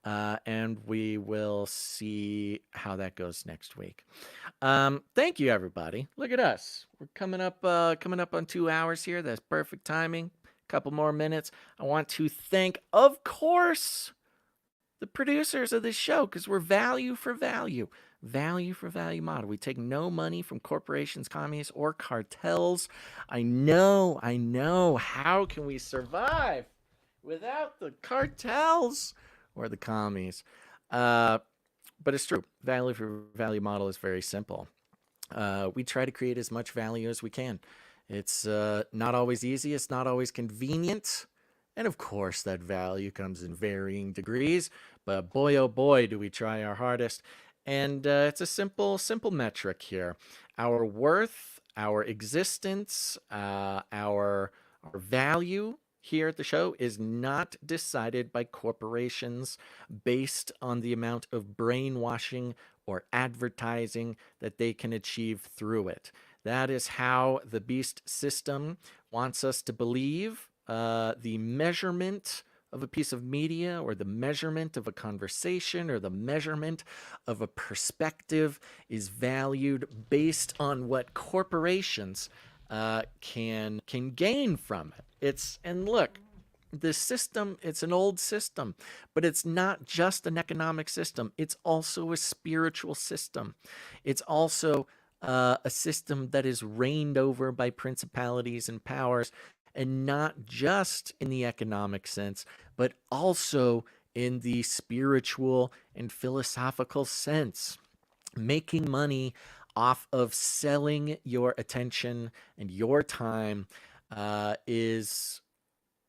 And we will see how that goes next week. Thank you, everybody. Look at us. We're coming up on 2 hours here. That's perfect timing. Couple more minutes. I want to thank, of course, the producers of this show, because we're value for value. Value for value model. We take no money from corporations, communists, or cartels. I know. How can we survive without the cartels or the commies? But it's true. Value for value model is very simple. We try to create as much value as we can. It's not always easy. It's not always convenient. And of course, that value comes in varying degrees. But boy, oh boy, do we try our hardest. And it's a simple metric here. Our worth, our existence, our value here at the show is not decided by corporations based on the amount of brainwashing or advertising that they can achieve through it. That is how the beast system wants us to believe. The measurement of a piece of media, or the measurement of a conversation, or the measurement of a perspective is valued based on what corporations can gain from it. And look, this system, it's an old system, but it's not just an economic system. It's also a spiritual system. It's also a system that is reigned over by principalities and powers, and not just in the economic sense, but also in the spiritual and philosophical sense. Making money off of selling your attention and your time is,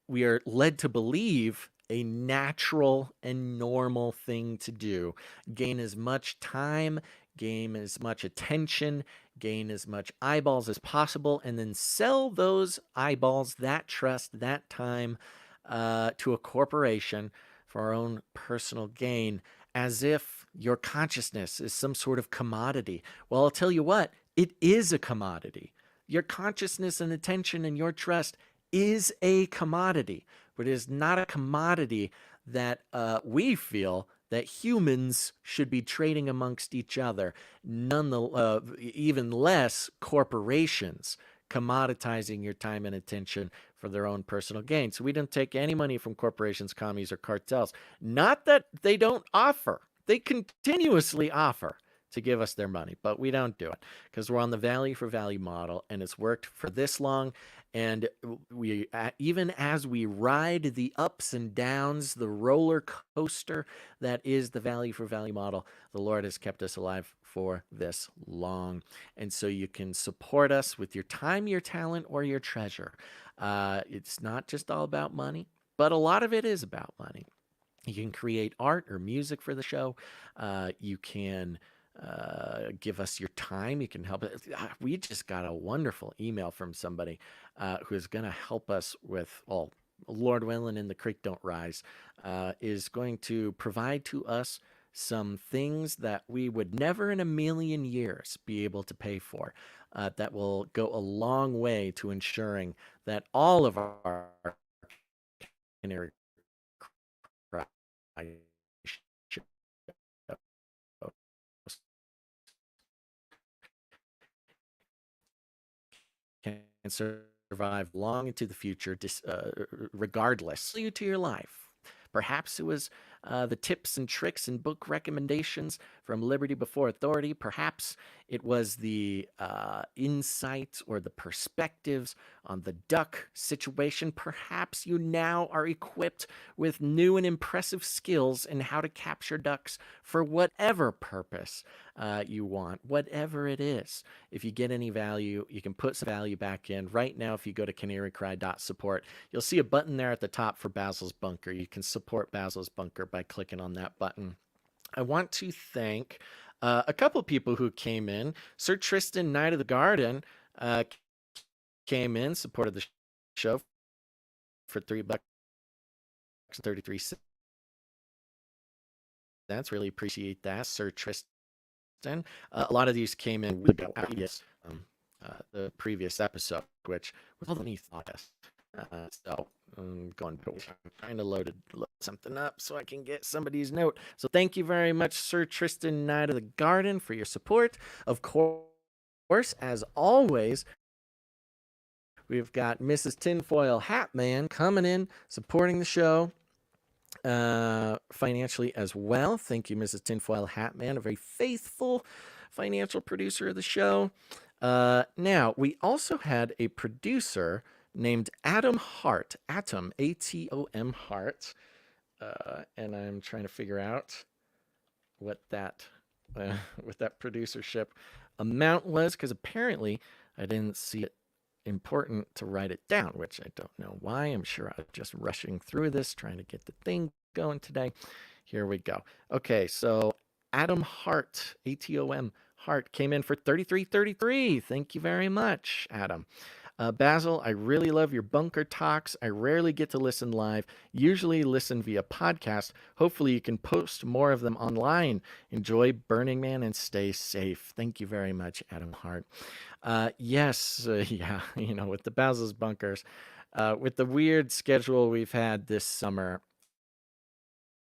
we are led to believe, a natural and normal thing to do. Gain as much time, gain as much attention, gain as much eyeballs as possible, and then sell those eyeballs, that trust, that time to a corporation for our own personal gain, as if your consciousness is some sort of commodity. Well, I'll tell you what, it is a commodity. Your consciousness and attention and your trust is a commodity, but it is not a commodity that we feel that humans should be trading amongst each other. Even less corporations commoditizing your time and attention for their own personal gain. So we don't take any money from corporations, commies, or cartels. Not that they don't offer. They continuously offer to give us their money, but we don't do it because we're on the value for value model, and it's worked for this long. And we, even as we ride the ups and downs, the roller coaster that is the value for value model, the Lord has kept us alive for this long. And so you can support us with your time, your talent, or your treasure. It's not just all about money, but a lot of it is about money. You can create art or music for the show. You can give us your time. You can help it. We just got a wonderful email from somebody who is going to help us with, well, Lord willing and the creek don't rise, is going to provide to us some things that we would never in a million years be able to pay for, that will go a long way to ensuring that all of our canary cry can survive long into the future, regardless to your life. Perhaps it was the tips and tricks and book recommendations from Liberty Before Authority. Perhaps it was the insights or the perspectives on the duck situation. Perhaps you now are equipped with new and impressive skills in how to capture ducks for whatever purpose you want, whatever it is. If you get any value, you can put some value back in. Right now, if you go to canarycry.support, you'll see a button there at the top for Basil's Bunker. You can support Basil's Bunker by clicking on that button. I want to thank a couple people who came in. Sir Tristan, Knight of the Garden, came in, supported the show for $3.33. Really appreciate that, Sir Tristan. A lot of these came in with the previous episode, which was all the neat thought. So I'm trying to load something up so I can get somebody's note. So thank you very much, Sir Tristan, Knight of the Garden, for your support. Of course, as always, we've got Mrs. Tinfoil Hat Man coming in, supporting the show financially as well. Thank you, Mrs. Tinfoil Hat Man, a very faithful financial producer of the show. Now, we also had a producer named Atom Hart, Atom, A-T-O-M Hart, and I'm trying to figure out what that producership amount was, because apparently I didn't see it important to write it down, which I don't know why. I'm sure I'm just rushing through this, trying to get the thing going today. Here we go. Okay, so Atom Hart, A-T-O-M Hart, came in for $33.33. Thank you very much, Adam. Basil, I really love your bunker talks. I rarely get to listen live, usually listen via podcast. Hopefully you can post more of them online. Enjoy Burning Man and stay safe. Thank you very much, Adam Hart. Yes, yeah, with the Basil's Bunkers, with the weird schedule we've had this summer,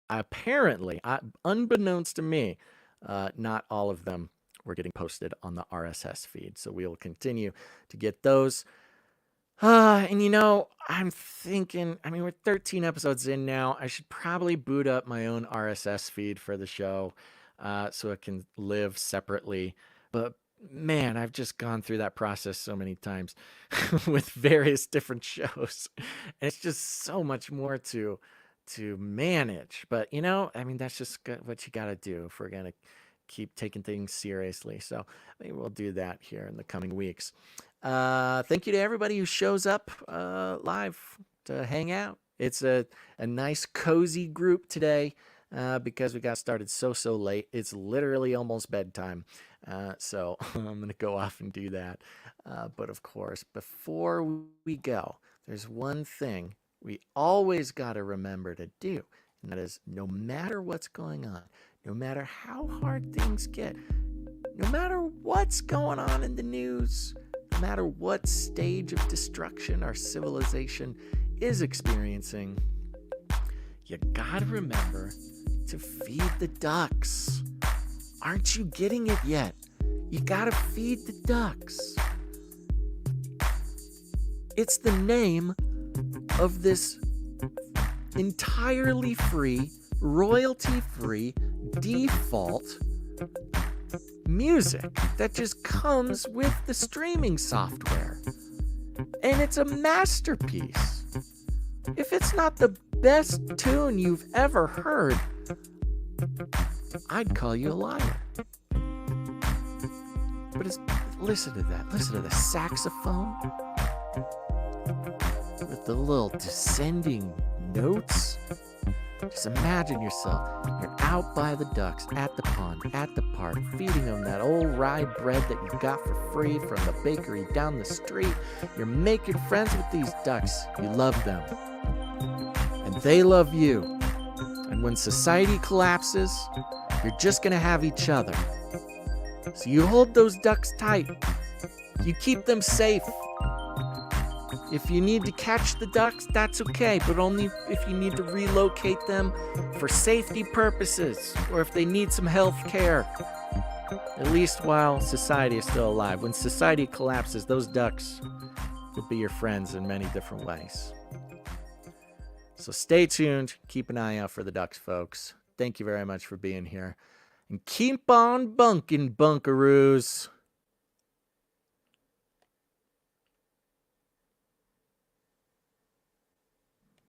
apparently, unbeknownst to me, not all of them were getting posted on the RSS feed. So we will continue to get those And you know, I'm thinking, I mean, we're 13 episodes in now. I should probably boot up my own RSS feed for the show so it can live separately. But man, I've just gone through that process so many times with various different shows. And it's just so much more to manage. But you know, I mean, that's just what you got to do if we're going to keep taking things seriously. So maybe we'll do that here in the coming weeks. Thank you to everybody who shows up live to hang out. It's a nice, cozy group today because we got started so late. It's literally almost bedtime. So I'm going to go off and do that. But of course, before we go, there's one thing we always got to remember to do. And that is no matter what's going on, no matter how hard things get, no matter what's going on in the news, no matter what stage of destruction our civilization is experiencing, you gotta remember to feed the ducks. Aren't you getting it yet? You gotta feed the ducks. It's the name of this entirely free, royalty-free, default music that just comes with the streaming software. And it's a masterpiece. If it's not the best tune you've ever heard, I'd call you a liar. But listen to that. Listen to the saxophone with the little descending notes. Just imagine yourself. You're out by the ducks, at the pond, at the park, feeding them that old rye bread that you got for free from the bakery down the street. You're making friends with these ducks. You love them. And they love you. And when society collapses, you're just going to have each other. So you hold those ducks tight. You keep them safe. If you need to catch the ducks, that's okay, but only if you need to relocate them for safety purposes or if they need some health care. At least while society is still alive. When society collapses, those ducks will be your friends in many different ways. So stay tuned. Keep an eye out for the ducks, folks. Thank you very much for being here. And keep on bunking, Bunkaroos.